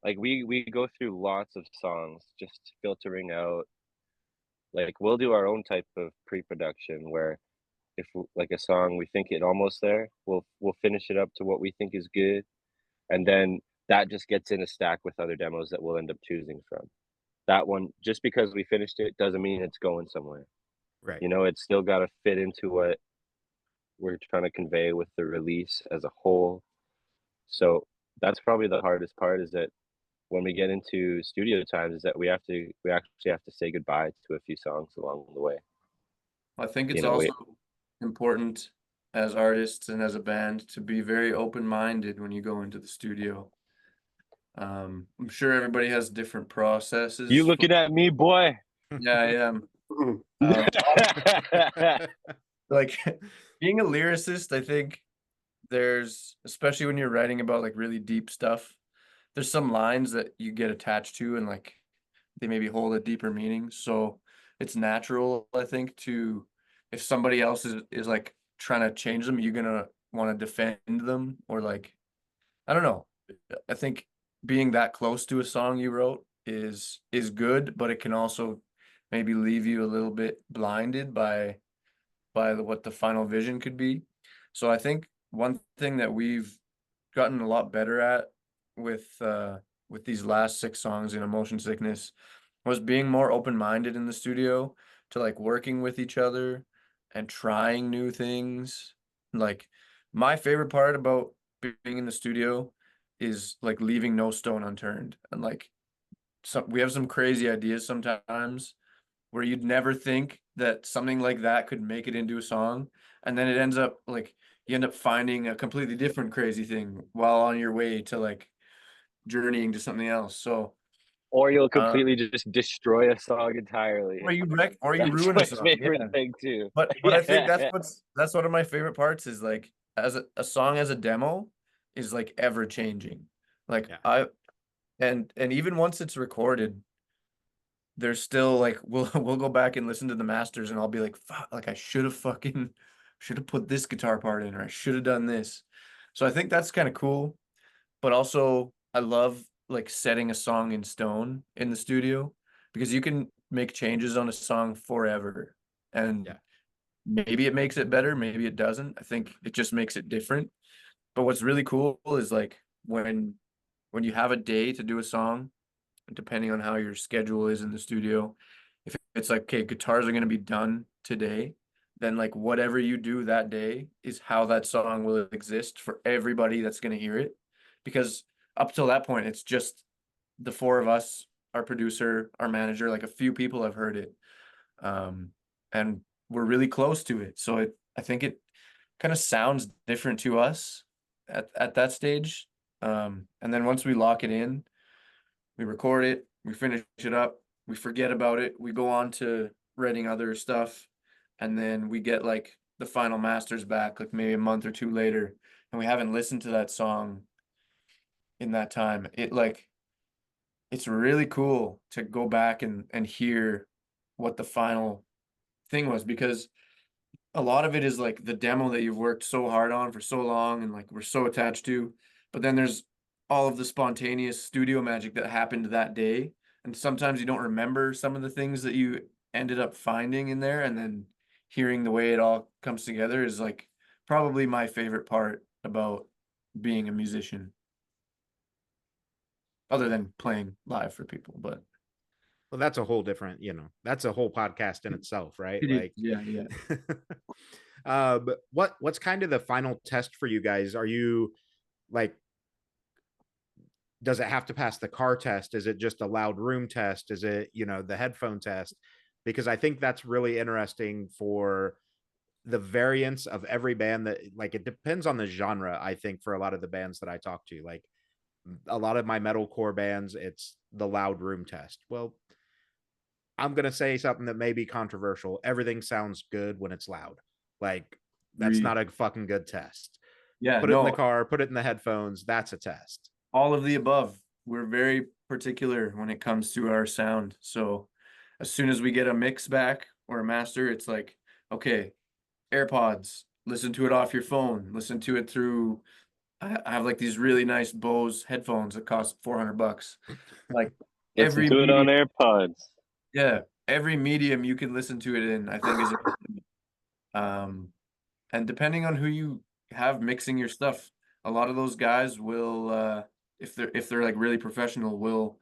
Like we go through lots of songs just filtering out. Like we'll do our own type of pre-production where if like a song we think it almost there, we'll finish it up to what we think is good, and then that just gets in a stack with other demos that we'll end up choosing from. That one, just because we finished it doesn't mean it's going somewhere. Right. It's still got to fit into we're trying to convey with the release as a whole. So that's probably the hardest part, is that when we get into studio times, is that we actually have to say goodbye to a few songs along the way. I think it's You know, also important as artists and as a band to be very open-minded when you go into the studio. I'm sure everybody has different processes. you looking at me, boy? Yeah, I am. Mhm. Like being a lyricist, I think there's, especially when you're writing about like really deep stuff, there's some lines that you get attached to and like they maybe hold a deeper meaning. So it's natural, I think, to if somebody else is like trying to change them, you're gonna want to defend them or like I don't know. I think being that close to a song you wrote is good, but it can also maybe leave you a little bit blinded by what the final vision could be. So I think one thing that we've gotten a lot better at with these last 6 songs in Emotion Sickness was being more open-minded in the studio to like working with each other and trying new things. Like my favorite part about being in the studio is like leaving no stone unturned. And like we have some crazy ideas sometimes where you'd never think that something like that could make it into a song. And then it ends up like you end up finding a completely different crazy thing while on your way to like journeying to something else. So, Or you'll uh, completely just destroy a song entirely. or you That's ruin a my song. favorite Yeah. thing too. But I think that's one of my favorite parts is like as a song as a demo is like ever changing. Like Yeah. and even once it's recorded, there's still like we'll go back and listen to the masters and I'll be like, fuck, like I should have put this guitar part in or I should have done this. So I think that's kind of cool. But also I love like setting a song in stone in the studio because you can make changes on a song forever. And Yeah. maybe it makes it better, maybe it doesn't. I think it just makes it different. But what's really cool is like when you have a day to do a song, depending on how your schedule is in the studio, if it's like, okay, guitars are going to be done today, then like whatever you do that day is how that song will exist for everybody that's going to hear it. Because up till that point, it's just the 4 of us, our producer, our manager, like a few people have heard it. And we're really close to it. So I think it kind of sounds different to us at that stage. And then once we lock it in, we record it, we finish it up, we forget about it, we go on to writing other stuff, and then we get like the final masters back, like maybe a month or 2 later, and we haven't listened to that song in that time. It's really cool to go back and hear what the final thing was because a lot of it is like the demo that you've worked so hard on for so long and like we're so attached to, but then there's all of the spontaneous studio magic that happened that day. And sometimes you don't remember some of the things that you ended up finding in there, and then hearing the way it all comes together is like probably my favorite part about being a musician. Other than playing live for people, but Well, that's a whole different, that's a whole podcast in itself, right? Like, yeah. what's kind of the final test for you guys? Are you like, does it have to pass the car test? Is it just a loud room test? Is it, the headphone test? Because I think that's really interesting for the variance of every band that like it depends on the genre. I think for a lot of the bands that I talk to, like a lot of my metalcore bands, it's the loud room test. Well, I'm going to say something that may be controversial. Everything sounds good when it's loud. Like that's not a fucking good test. Yeah, Put it in the car, put it in the headphones. That's a test. all of the above. We're very particular when it comes to our sound. So as soon as we get a mix back or a master, it's like, okay, AirPods, listen to it off your phone, listen to it through. I have like these really nice Bose headphones that cost $400. Like Listen every to it on medium, AirPods. yeah, every medium you can listen to it in, I think is and depending on who you have mixing your stuff, a lot of those guys will if they're like really professional will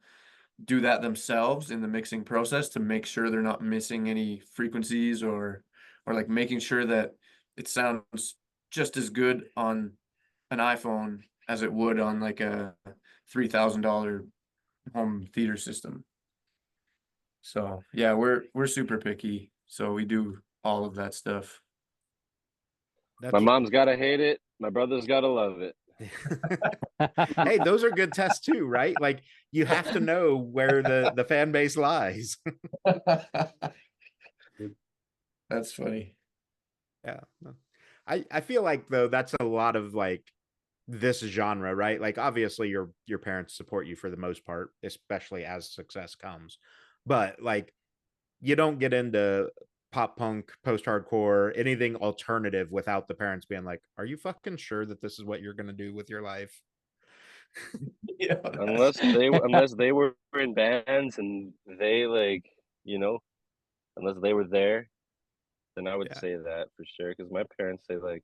do that themselves in the mixing process to make sure they're not missing any frequencies or like making sure that it sounds just as good on an iPhone as it would on like a $3,000 home theater system. So yeah, we're super picky. So we do all of that stuff. My That's mom's gotta hate it. My brother's gotta love it. hey, those are good tests too, right? Like you have to know where the fan base lies. That's funny. Yeah. I feel like though that's a lot of like this genre, right? Like obviously your parents support you for the most part, especially as success comes. But like you don't get into pop punk, post hardcore, anything alternative without the parents being like, "Are you fucking sure that this is what you're gonna do with your life?" Yeah. Unless they were in bands and they like, you know, unless they were there, then I would Yeah. say that for sure. Because my parents say like,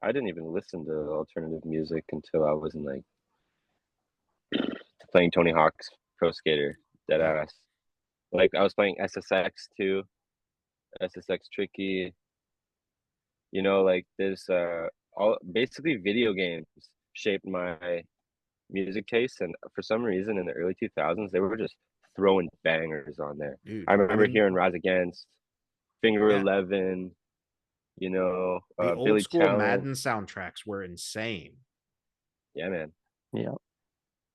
I didn't even listen to alternative music until I was in like playing Tony Hawk's Pro Skater, dead Yeah. ass. Like I was playing SSX too, SSX Tricky. You know, like this all basically video games shaped my music taste, and for some reason in the early 2000s they were just throwing bangers on there. Dude, I I remember mean, hearing Rise Against, Finger yeah. 11, you know, The old Billy school Talent. Madden soundtracks were insane. Yeah, man. Yeah.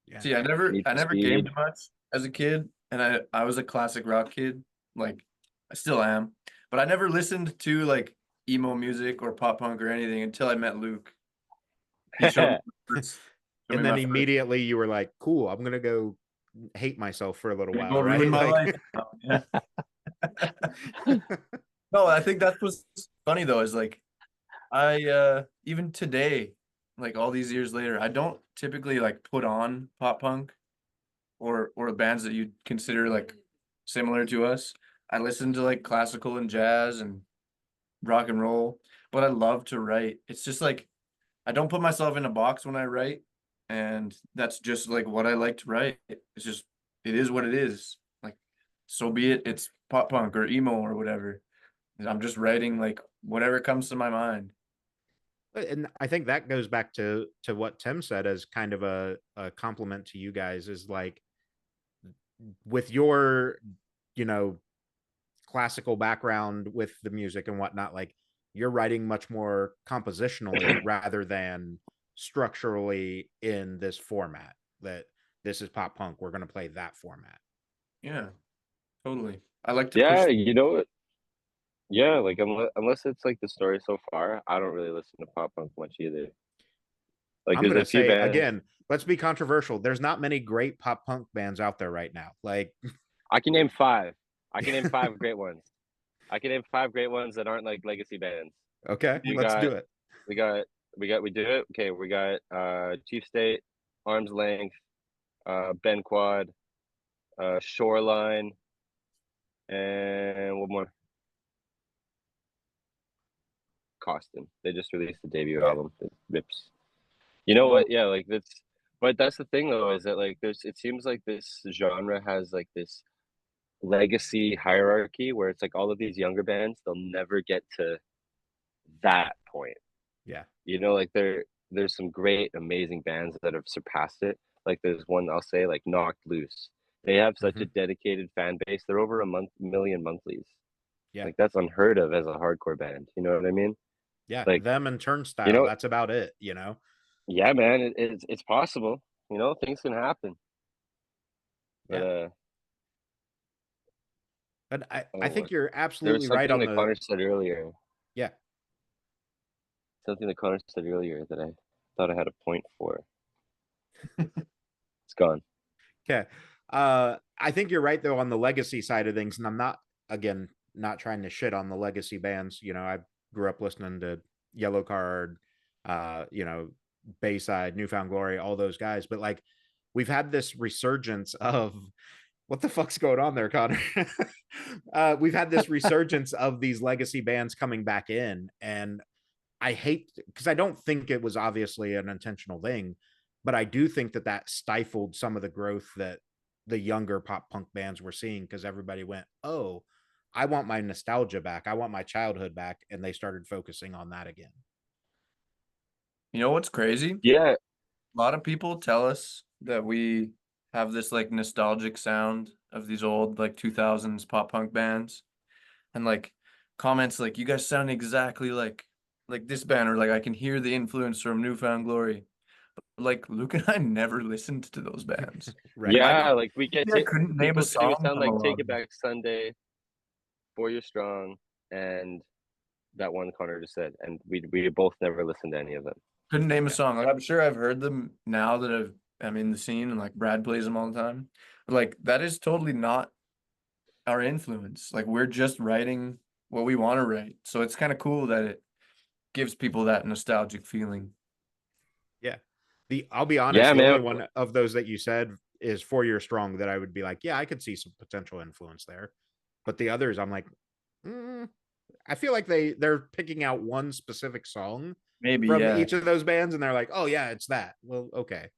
Yeah. See, I Need for never Speed. gamed much as a kid, and I was a classic rock kid, like I still am, but I never listened to like emo music or pop punk or anything until I met Luke. He showed me first, showed me And then my first. immediately you were like, "Cool, I'm gonna go hate myself for a little Gonna while," go ruin right? my Like, life. Yeah. No, I think that's what's funny though, is like I even today, like all these years later, I don't typically like put on pop punk or bands that you'd consider like similar to us. I listen to like classical and jazz and rock and roll, but I love to write. It's just like I don't put myself in a box when I write, and that's just like what I like to write. It's just it is what it is. Like so be it. It's pop punk or emo or whatever. And I'm just writing like whatever comes to my mind. and I think that goes back to what Tim said as kind of a compliment to you guys is like with your, you know, classical background with the music and whatnot, like you're writing much more compositionally rather than structurally in this format that this is pop punk. We're going to play that format. Yeah, totally. I like to Yeah, push. you know what? Yeah, like unless it's like the story so far, I don't really listen to pop punk much either. Like I'm there's going a to few say bands. again, let's be controversial. There's not many great pop punk bands out there right now. Like, I can name five. I can name five great ones. I can name five great ones that aren't like legacy bands. okay, We let's do got, it. we do it. Okay, we got Chief State, Arm's Length, Ben Quad, Shoreline, and one more. Costin. They just released the debut Yeah. album. It rips. You know what? Yeah, like that's. But that's the thing though, is that like there's. It seems like this genre has like this legacy hierarchy where it's like all of these younger bands, they'll never get to that point. Yeah. You know, like there's some great, amazing bands that have surpassed it. Like there's one I'll say, like Knocked Loose. They have such a dedicated fan base. They're over a million monthlies. Yeah. Like that's unheard of as a hardcore band. You know what I mean? Yeah. Like, Them and you Turnstile. know, That's about it, you know? yeah, man, it's possible. You know, things can happen. But Yeah. But I oh, think you're there was absolutely right something on that the, Connor said earlier. yeah. Something that Connor said earlier that I thought I had a point for. It's gone. Okay. I think you're right though on the legacy side of things, and I'm not again not trying to shit on the legacy bands. You know, I grew up listening to Yellow Card, you know, Bayside, Newfound Glory, all those guys, but like we've had this resurgence of what the fuck's going on there, Connor? We've had this resurgence of these legacy bands coming back in, and I hate because I don't think it was obviously an intentional thing, but I do think that that stifled some of the growth that the younger pop punk bands were seeing because everybody went, "Oh, I want my nostalgia back. I want my childhood back," and they started focusing on that again. You know what's crazy? Yeah, A lot of people tell us that we have this like nostalgic sound of these old like 2000s pop punk bands, and like comments like you guys sound exactly like this band, or like I can hear the influence from Newfound Glory. But like Luke and I never listened to those bands. Right. I yeah, don't like we get I couldn't name a people say we song sound from a like lot Take of It them. Back Sunday, For You're Strong, and that one Connor just said, and we both never listened to any of them. Couldn't name a Yeah. song. Like I'm sure I've heard them now that I'm in the scene and like Brad plays them all the time. But like that is totally not our influence. Like we're just writing what we want to write. So it's kind of cool that it gives people that nostalgic feeling. Yeah. I'll be honest, Yeah, the man. only one of those that you said is 4 Year Strong that I would be like, yeah, I could see some potential influence there. But the others, I'm like, I feel like they're picking out one specific song Maybe, from yeah. each of those bands, and they're like, oh yeah, it's that. Well, okay.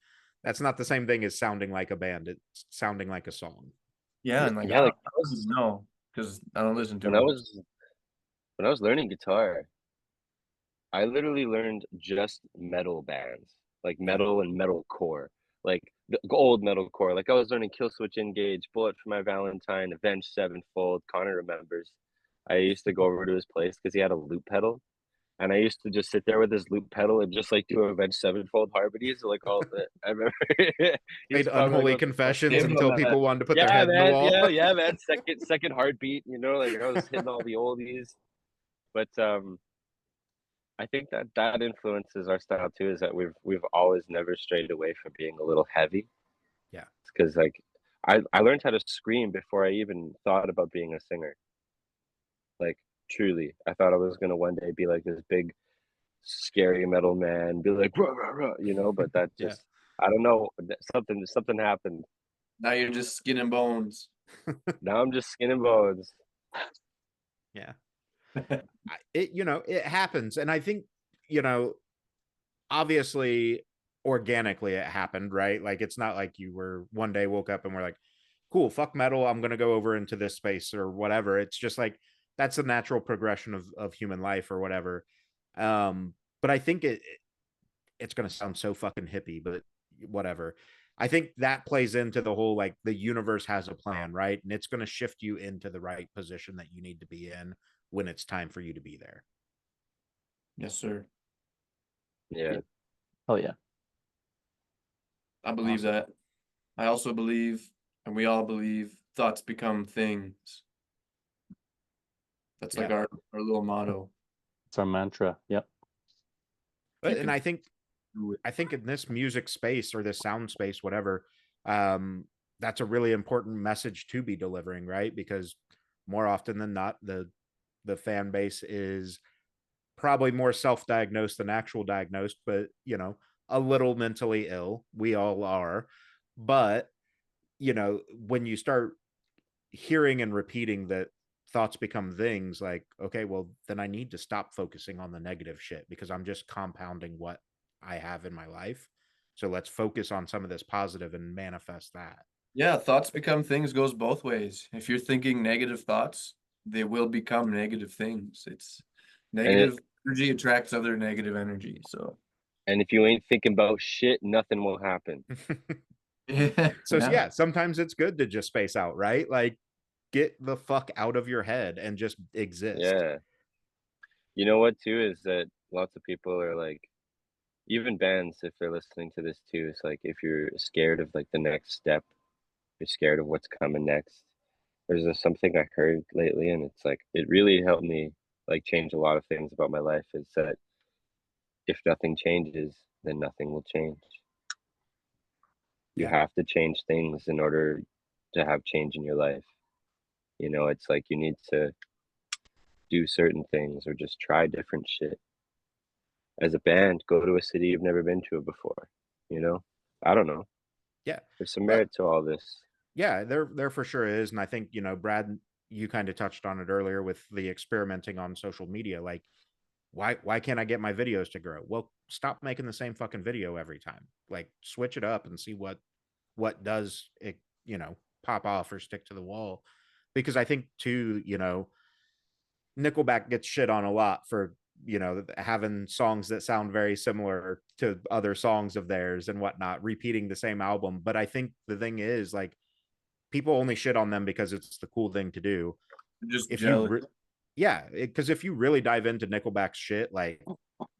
That's not the same thing as sounding like a band. It's sounding like a song. Yeah, and like Yeah, like I don't even know because I don't listen to when I them. was when I was learning guitar, I literally learned just metal bands, like metal and metalcore, like the old metalcore. Like I was learning Killswitch Engage, Bullet for My Valentine, Avenged Sevenfold. Connor remembers. I used to go over to his place because he had a loop pedal, and I used to just sit there with his loop pedal and just like do Avenged Sevenfold harmonies. Like all, I remember he's Made probably like, unholy "What the fuck?" confessions Saved on until that. people wanted to put their Yeah, head in the man. wall. Yeah, man. Second heartbeat. You know, like I was hitting all the oldies, but I think that that influences our style too. Is that we've always never strayed away from being a little heavy. Yeah. Because like I learned how to scream before I even thought about being a singer. Like truly, I thought I was gonna one day be like this big, scary metal man, be like rah, rah, rah, you know. But that Yeah. just I don't know. Something happened. Now you're just skin and bones. Now I'm just skin and bones. Yeah. It happens. And I think, obviously organically it happened, right? Like it's not like you were one day woke up and were like, cool, fuck metal, I'm gonna go over into this space or whatever. It's just like that's the natural progression of human life or whatever. But I think it's gonna sound so fucking hippie, but whatever. I think that plays into the whole like the universe has a plan, right? And it's gonna shift you into the right position that you need to be in when it's time for you to be there. Yes, sir. Yeah. Oh yeah. I believe Awesome. that. I also believe, and we all believe, thoughts become things. That's like Yeah. our little motto. It's our mantra. Yep. But, You and can I think do it. in this music space or this sound space, whatever, that's a really important message to be delivering, right? Because more often than not, the fan base is probably more self-diagnosed than actual diagnosed, but a little mentally ill. We all are. But, when you start hearing and repeating that thoughts become things, like, okay, well, then I need to stop focusing on the negative shit because I'm just compounding what I have in my life. So let's focus on some of this positive and manifest that. Yeah, thoughts become things goes both ways. If you're thinking negative thoughts, they will become negative things. It's And it, negative energy attracts other negative energy. So and if you ain't thinking about shit, nothing will happen. yeah, So yeah, sometimes it's good to just space out, right? Like get the fuck out of your head and just exist. Yeah. You know what too is that lots of people are like, even bands, if they're listening to this too, it's like if you're scared of like the next step, you're scared of what's coming next. There's something I heard lately, and it's like it really helped me like change a lot of things about my life. Is that if nothing changes, then nothing will change. You Yeah. have to change things in order to have change in your life. You know, it's like you need to do certain things or just try different shit. As a band, go to a city you've never been to before. You know, I don't know. Yeah. There's some But merit to all this. yeah, there for sure is. And I think, Brad, you kind of touched on it earlier with the experimenting on social media. Like, why can't I get my videos to grow? Well, stop making the same fucking video every time. Like switch it up and see what does it, pop off or stick to the wall. Because I think too, Nickelback gets shit on a lot for you know, having songs that sound very similar to other songs of theirs and whatnot, repeating the same album. But I think the thing is, like, people only shit on them because it's the cool thing to do. Just If jealous. you, yeah, because if you really dive into Nickelback's shit, like,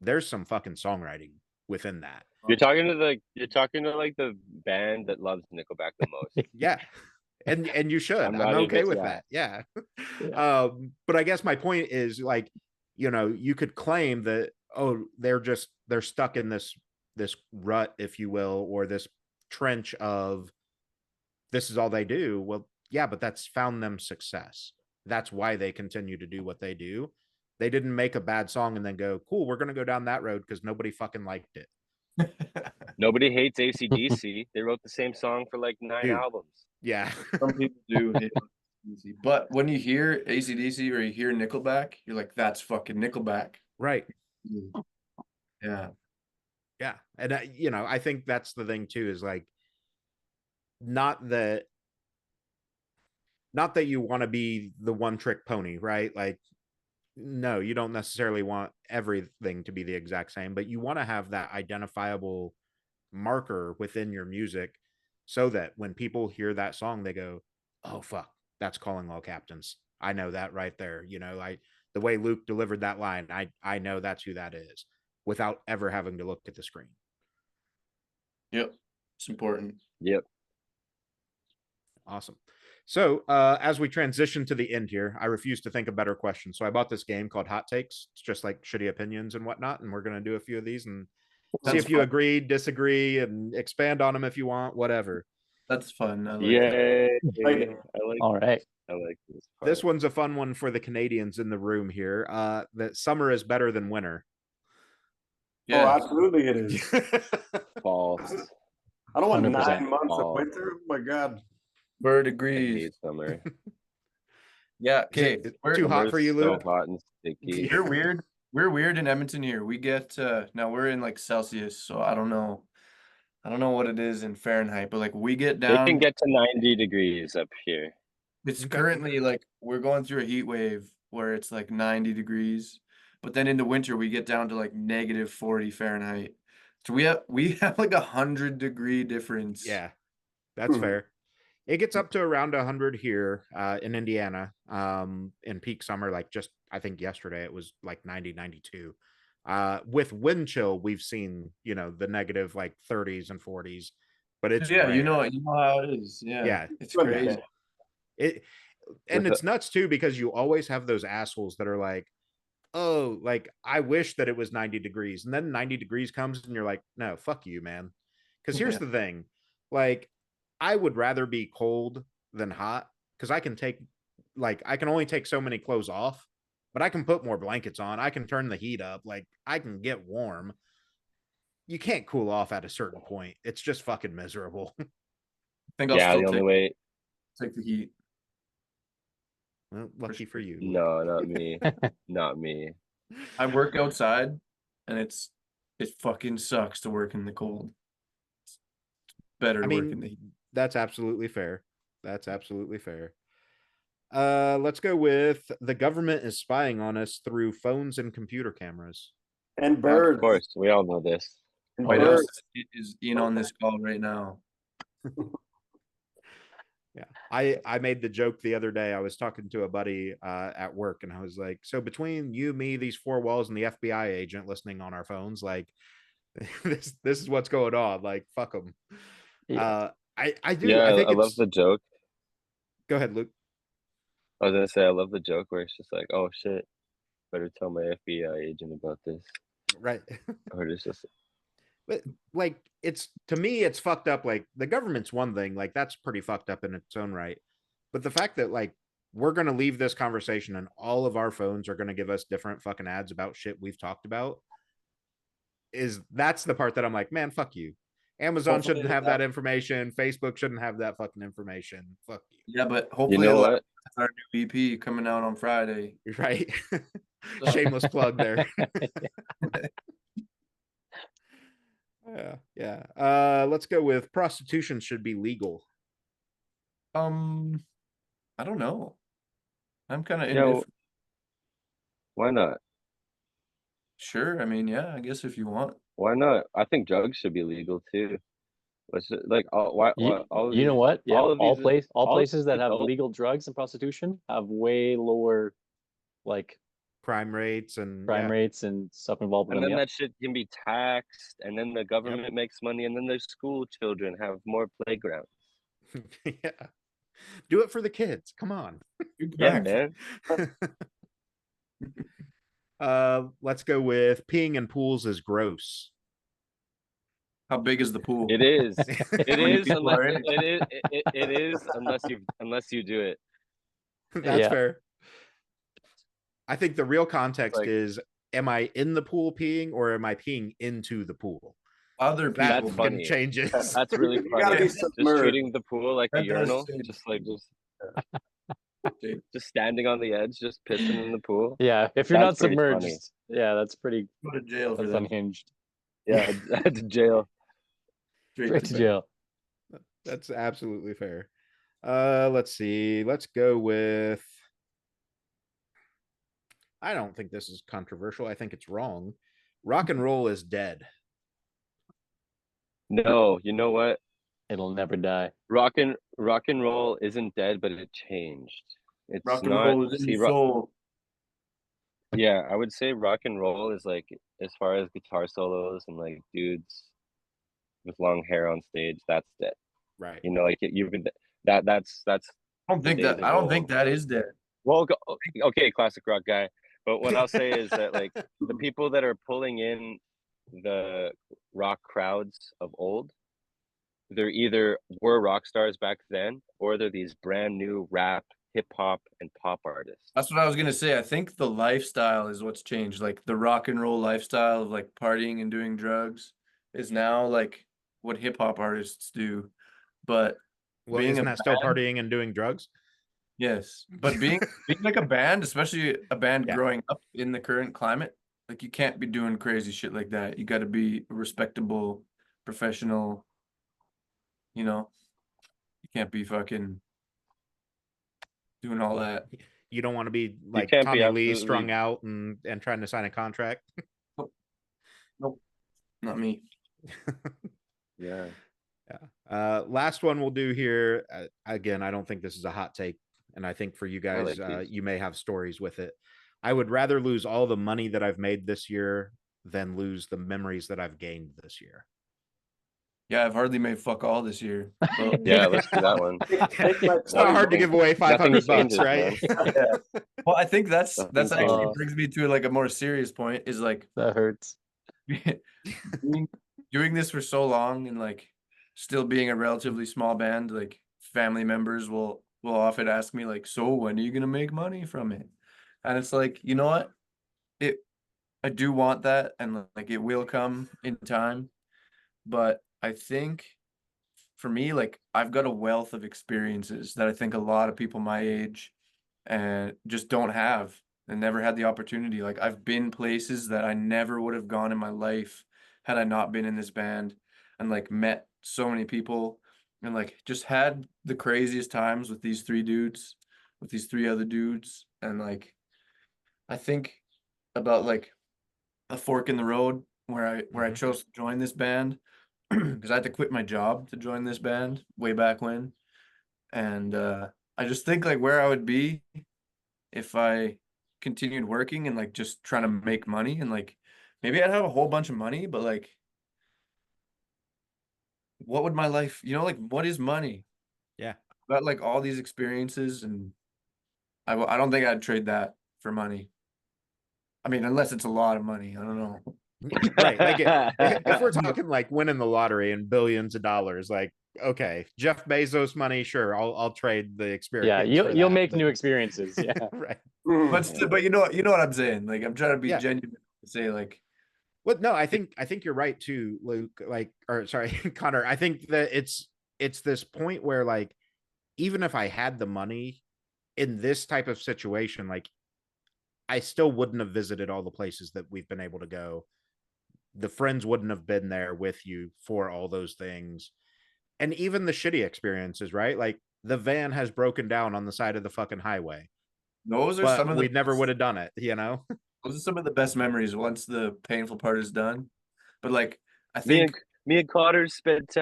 there's some fucking songwriting within that. You're talking to like the band that loves Nickelback the most. Yeah. And you should. I'm I'm not okay even- with yeah. that. Yeah. Yeah. But I guess my point is, like, you know, you could claim that, oh, they're stuck in this rut, if you will, or this trench of this is all they do. Well, yeah, but that's found them success. That's why they continue to do what they do. They didn't make a bad song and then go, cool, we're gonna go down that road because nobody fucking liked it. Nobody hates AC/DC. They wrote the same song for like 9 Dude. albums. Yeah. Some people do hate AC/DC. But when you hear AC/DC or you hear Nickelback, you're like, that's fucking Nickelback. Right. Yeah. Yeah. And you know, I think that's the thing too, is like, not that you want to be the one trick pony, right? Like, no, you don't necessarily want everything to be the exact same, but you want to have that identifiable marker within your music so that when people hear that song, they go, oh, fuck, that's Calling All Captains. I know that right there. You know, like the way Luke delivered that line, I know that's who that is without ever having to look at the screen. Yep. It's important. Yep. Awesome. So as we transition to the end here, I refuse to think of better questions. So I bought this game called Hot Takes. It's just like shitty opinions and whatnot. And we're going to do a few of these and see That's if you fun. agree, disagree, and expand on them if you want, whatever. That's fun. I like that. Yay. Like- All right. I like this part. This one's a fun one for the Canadians in the room here. That summer is better than winter. Oh, Yeah. absolutely it is. False. I don't want 100% 9 months of false. winter. Oh my God. Bird I agrees. hate summer. Yeah. Okay. Is it too hot for you, Summer's Luke? So hot and sticky. We're weird. We're weird in Edmonton here. We get now we're in like Celsius, so I don't know. I don't know what it is in Fahrenheit, but like we get They down. can get to 90 degrees up here. It's Okay. currently like we're going through a heat wave where it's like 90 degrees, but then in the winter we get down to like -40 Fahrenheit. So we have like 100-degree difference. Yeah, that's Hmm. fair. It gets up to around 100 here in Indiana in peak summer. Like just, I think yesterday it was like 90, 92. With wind chill, we've seen, you know, the negative like 30s and 40s, but it's Yeah, you know rare. how it is. Yeah. Yeah. It's Well, crazy. It and With it's nuts too because you always have those assholes that are like, oh, like I wish that it was 90 degrees, and then 90 degrees comes and you're like, no, fuck you, man. Because here's Yeah. the thing, like I would rather be cold than hot because I can only take so many clothes off, but I can put more blankets on. I can turn the heat up, like I can get warm. You can't cool off at a certain point. It's just fucking miserable. I think I'll Yeah, still the only way. take the heat. Well, lucky for you. Luke. No, not me. Not me. I work outside and it fucking sucks to work in the cold. It's better I to work in the mean, heat. that's absolutely fair. That's absolutely fair. Let's go with the government is spying on us through phones and computer cameras. And Of birds. course, we all know this. And White House birds. is in on this call right now. Yeah. I made the joke the other day. I was talking to a buddy at work and I was like, so between you, me, these four walls, and the FBI agent listening on our phones, like this is what's going on. Like, fuck them. Yeah. I do. Yeah, I think I love it's the joke. Go ahead, Luke. I was gonna say I love the joke where it's just like, oh shit, better tell my FBI agent about this. Right. Or it's just But like it's to me it's fucked up. Like the government's one thing, like that's pretty fucked up in its own right, but the fact that like we're going to leave this conversation and all of our phones are going to give us different fucking ads about shit we've talked about that's the part that I'm like, man, fuck you. Amazon Hopefully shouldn't have that information. Facebook shouldn't have that fucking information. Fuck you. Yeah, but you hopefully know what? our new EP coming out on Friday. You're right. Shameless plug there. Yeah. Let's go with prostitution should be legal. I don't know. I'm kind of You know, why not? Sure. I mean, yeah, I guess if you want. Why not? I think drugs should be legal too. Let's just, like all of You know these what? Yeah, all of these all all of places that these have adult legal drugs and prostitution have way lower like Crime rates and crime yeah. rates and stuff involved with and them. then Yeah. that shit can be taxed, and then the government makes money, and then their school children have more playgrounds. Yeah. Do it for the kids. Come on. Yeah, Back. man. Let's go with peeing in pools is gross. How big is the pool? It is. It How many is people unless are in it? it is unless you do it. That's Yeah. fair. I think the real context Like- is, am I in the pool peeing or am I peeing into the pool? Other That That's people. fucking funny. changes. That's really You gotta funny. be Just submerged. treating the pool like a That does urinal, change. just standing on the edge, just pissing in the pool. Yeah. If you're That's not pretty submerged, funny. yeah, that's pretty Go to jail for that's that. unhinged. Yeah, to jail. Straight to jail. That's absolutely fair. Let's see. Let's go with, I don't think this is controversial. I think it's wrong. Rock and roll is dead. No, you know what? It'll never die. Rock and roll isn't dead, but it changed. It's Rock and not. roll is in See, your soul. yeah, I would say rock and roll is like, as far as guitar solos and like dudes with long hair on stage, that's dead. Right. You know, like you've been that's I don't think days that. of I don't old. think that is dead. Well, okay, classic rock guy. But what I'll say is that like the people that are pulling in the rock crowds of old, they're either were rock stars back then, or they're these brand new rap, hip hop, and pop artists. That's what I was gonna say. I think the lifestyle is what's changed. Like the rock and roll lifestyle of like partying and doing drugs is now like what hip hop artists do. But Well, being isn't a that still band- partying and doing drugs? yes, but being like a band, especially a band Yeah. growing up in the current climate, like you can't be doing crazy shit like that. You got to be a respectable, professional. You know, you can't be fucking doing all that. You don't want to be like can't be Tommy Lee absolutely- strung out and trying to sign a contract. Nope, not me. Yeah. Last one we'll do here. Again, I don't think this is a hot take, and I think for you guys, like these. you may have stories with it. I would rather lose all the money that I've made this year than lose the memories that I've gained this year. Yeah, I've hardly made fuck all this year. But Yeah, let's do that one. It's not hard to give away Nothing $500, changes, right? well, I think that's Nothing actually changes. brings me to like a more serious point. Is like That hurts. doing this for so long and like still being a relatively small band. Like family members will often ask me like, "So when are you gonna make money from it?" And it's like, you know what? I do want that, and like it will come in time. But I think for me, like I've got a wealth of experiences that I think a lot of people my age and just don't have and never had the opportunity. Like I've been places that I never would have gone in my life had I not been in this band, and like met so many people and like just had the craziest times with these three dudes, with these three other dudes. And like I think about like a fork in the road where I Mhm. chose to join this band because I had to quit my job to join this band way back when. And I just think like where I would be if I continued working and like just trying to make money, and like maybe I'd have a whole bunch of money, but like what would my life, like what is money? Yeah. I've got like all these experiences, and I don't think I'd trade that for money. I mean, unless it's a lot of money. I don't know. Right. Like if we're talking like winning the lottery and billions of dollars, like, okay, Jeff Bezos money, sure, I'll trade the experience. Yeah, for you'll that, make but- new experiences. Yeah. Right. But you know what I'm saying? Like I'm trying to be Yeah. genuine to say like Well, no, I think you're right too, Luke. Like, or sorry, Connor. I think that it's this point where like, even if I had the money in this type of situation, like, I still wouldn't have visited all the places that we've been able to go. The friends wouldn't have been there with you for all those things, and even the shitty experiences, right? Like the van has broken down on the side of the fucking highway, those are but some of we the never would have done it, you know? Those are some of the best memories once the painful part is done. But like, I Me think and me and Connor spent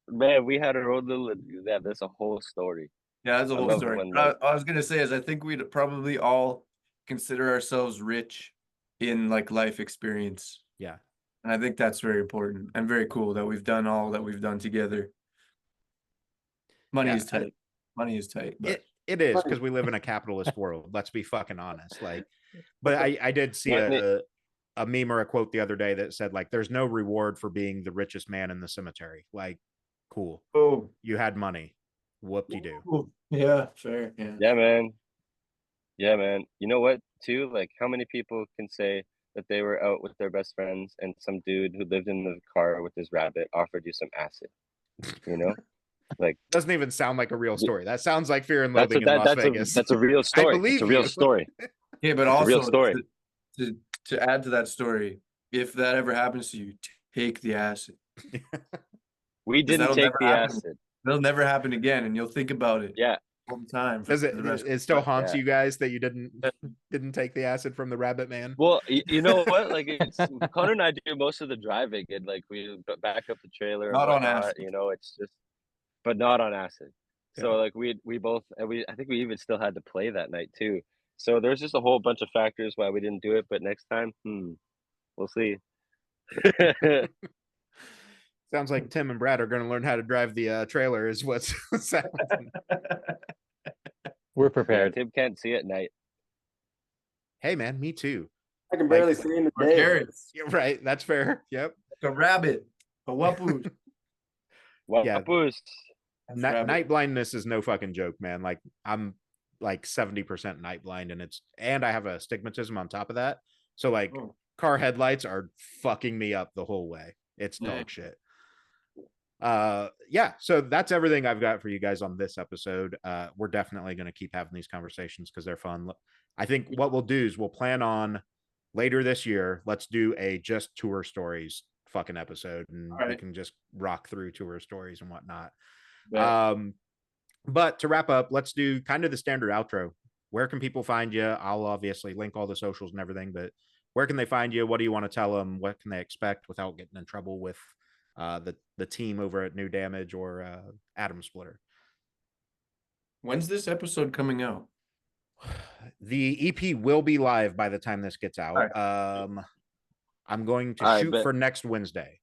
man, we had our own little yeah. That's a whole story. yeah, that's a I whole love story. when But like I was gonna say is I think we'd probably all consider ourselves rich in like life experience. Yeah. And I think that's very important and very cool that we've done all that we've done together. Money Yeah, is tight. Money is tight, but it is because we live in a capitalist world. Let's be fucking honest. Like, but I did see money, a meme or a quote the other day that said like, "There's no reward for being the richest man in the cemetery." Like, cool, oh, you had money, whoop de doo. yeah, fair, yeah. yeah, man. Yeah, man. You know what, too? Like, how many people can say that they were out with their best friends and some dude who lived in the car with his rabbit offered you some acid? You know, like Doesn't even sound like a real story. That sounds like Fear and that's a Loathing in Las that's a Vegas. that's a real I story. It's believe a real you. story. Yeah, but It's a real also story. to add to that story, if that ever happens to you, take the acid. We 'Cause didn't that'll take never the happen. acid. That'll never happen again, and you'll think about it Yeah, all the time for Does it? the rest of It still your life. haunts Yeah. you guys that you didn't take the acid from the Rabbit Man. well, you know what? Like, it's Connor and I do most of the driving, and like we back up the trailer and Not on whatnot. acid. You know, it's just, but not on acid. So Yeah. like we both and we I think we even still had to play that night too. So there's just a whole bunch of factors why we didn't do it. But next time, we'll see. Sounds like Tim and Brad are going to learn how to drive the trailer. Is what's sounding. We're Yeah, prepared. Tim can't see at night. Hey man, me too. I can Like- barely see in the Or day. carrots, Yeah, right. That's fair. Yep. a rabbit, a wapu. Yeah. Wapus. Night blindness is no fucking joke, man. Like I'm like 70% night blind, and I have a astigmatism on top of that. So like Oh. car headlights are fucking me up the whole way. It's Yeah. dog shit. Yeah, so that's everything I've got for you guys on this episode. We're definitely going to keep having these conversations because they're fun. I think what we'll do is we'll plan on later this year, let's do a just tour stories fucking episode, and we Right. can just rock through tour stories and whatnot. Yeah. But to wrap up, let's do kind of the standard outro. Where can people find you? I'll obviously link all the socials and everything, but where can they find you? What do you want to tell them? What can they expect without getting in trouble with the team over at New Damage or Atom Splitter? When's this episode coming out? The EP will be live by the time this gets out. I'm going to I shoot bet. for next Wednesday,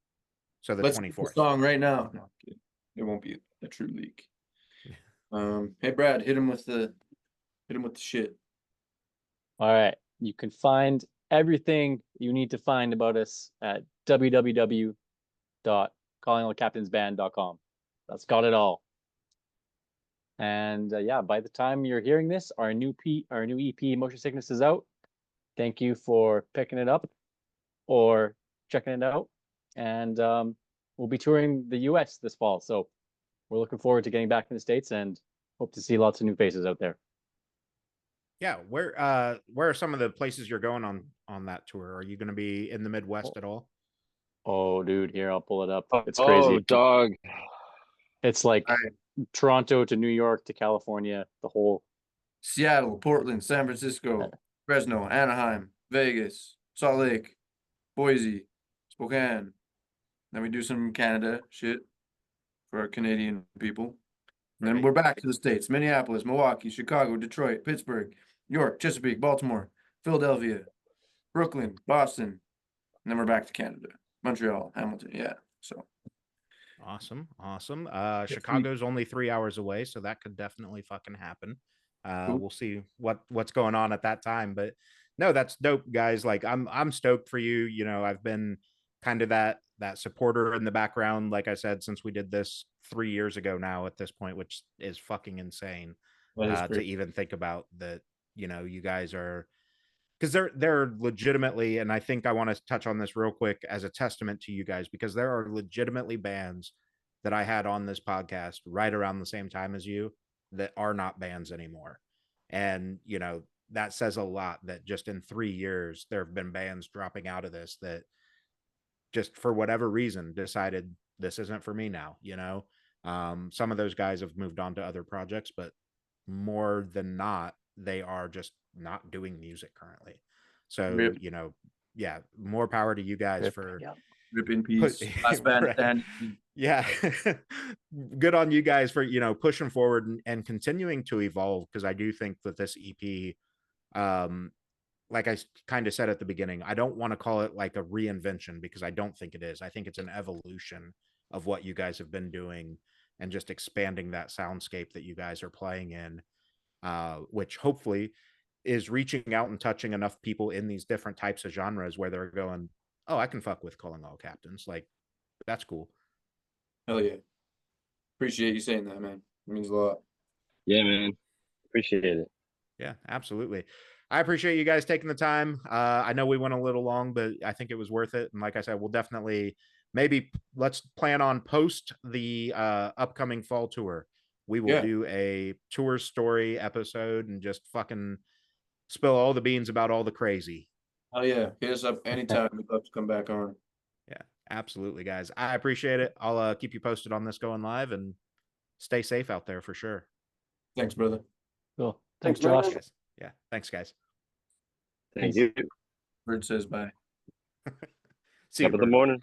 so the Let's get the 24th. song right now. No, I'm kidding. It won't be a true leak. Hey Brad, hit him with the shit. All right. You can find everything you need to find about us at www.callingallcaptainsband.com. That's got it all. And yeah, by the time you're hearing this, our new EP, Motion Sickness, is out. Thank you for picking it up or checking it out. And we'll be touring the US this fall. So we're looking forward to getting back in the States and hope to see lots of new faces out there. Yeah, where are some of the places you're going on that tour? Are you going to be in the Midwest at all? Oh, dude, here, I'll pull it up. It's Oh, crazy. dog. It's like All right. Toronto to New York to California, the whole. Seattle, Portland, San Francisco, Fresno, Anaheim, Vegas, Salt Lake, Boise, Spokane. Then we do some Canada shit for our Canadian people. And then Right. we're back to the States: Minneapolis, Milwaukee, Chicago, Detroit, Pittsburgh, York, Chesapeake, Baltimore, Philadelphia, Brooklyn, Boston. And then we're back to Canada, Montreal, Hamilton. Yeah. So Awesome. sweet. Chicago's only 3 hours away, so that could definitely fucking happen. Cool. We'll see what's going on at that time, but no, that's dope, guys. Like I'm stoked for you. You know, I've been kind of that supporter in the background, like I said, since we did this 3 years ago now at this point, which is fucking insane That is to great. even think about that. You know, you guys are, because they're legitimately, and I think I want to touch on this real quick as a testament to you guys, because there are legitimately bands that I had on this podcast right around the same time as you that are not bands anymore. And, you know, that says a lot that just in 3 years, there have been bands dropping out of this that just for whatever reason decided this isn't for me now, you know. Some of those guys have moved on to other projects, but more than not, they are just not doing music currently. So, Rip. you know, yeah, more power to you guys Rip, for yeah. Rip in put, peace. Last band right. standing. Yeah. Good on you guys for, you know, pushing forward and continuing to evolve. Cause I do think that this EP, like I kind of said at the beginning, I don't want to call it like a reinvention because I don't think it is. I think it's an evolution of what you guys have been doing and just expanding that soundscape that you guys are playing in, which hopefully is reaching out and touching enough people in these different types of genres where they're going, oh, I can fuck with Calling All Captains. Like, that's cool. Hell yeah. Appreciate you saying that, man. It means a lot. Yeah, man. Appreciate it. Yeah, absolutely. I appreciate you guys taking the time. I know we went a little long, but I think it was worth it. And like I said, we'll definitely maybe let's plan on post the upcoming fall tour. We will Yeah. do a tour story episode and just fucking spill all the beans about all the crazy. Hell yeah. Hit us up anytime. We'd love to come back on. Yeah, absolutely, guys. I appreciate it. I'll keep you posted on this going live and stay safe out there for sure. Thanks, brother. Cool. Thanks, Thanks, Josh. man. Yeah, thanks, guys. Thank you. Bird says bye. See you Top of the morning.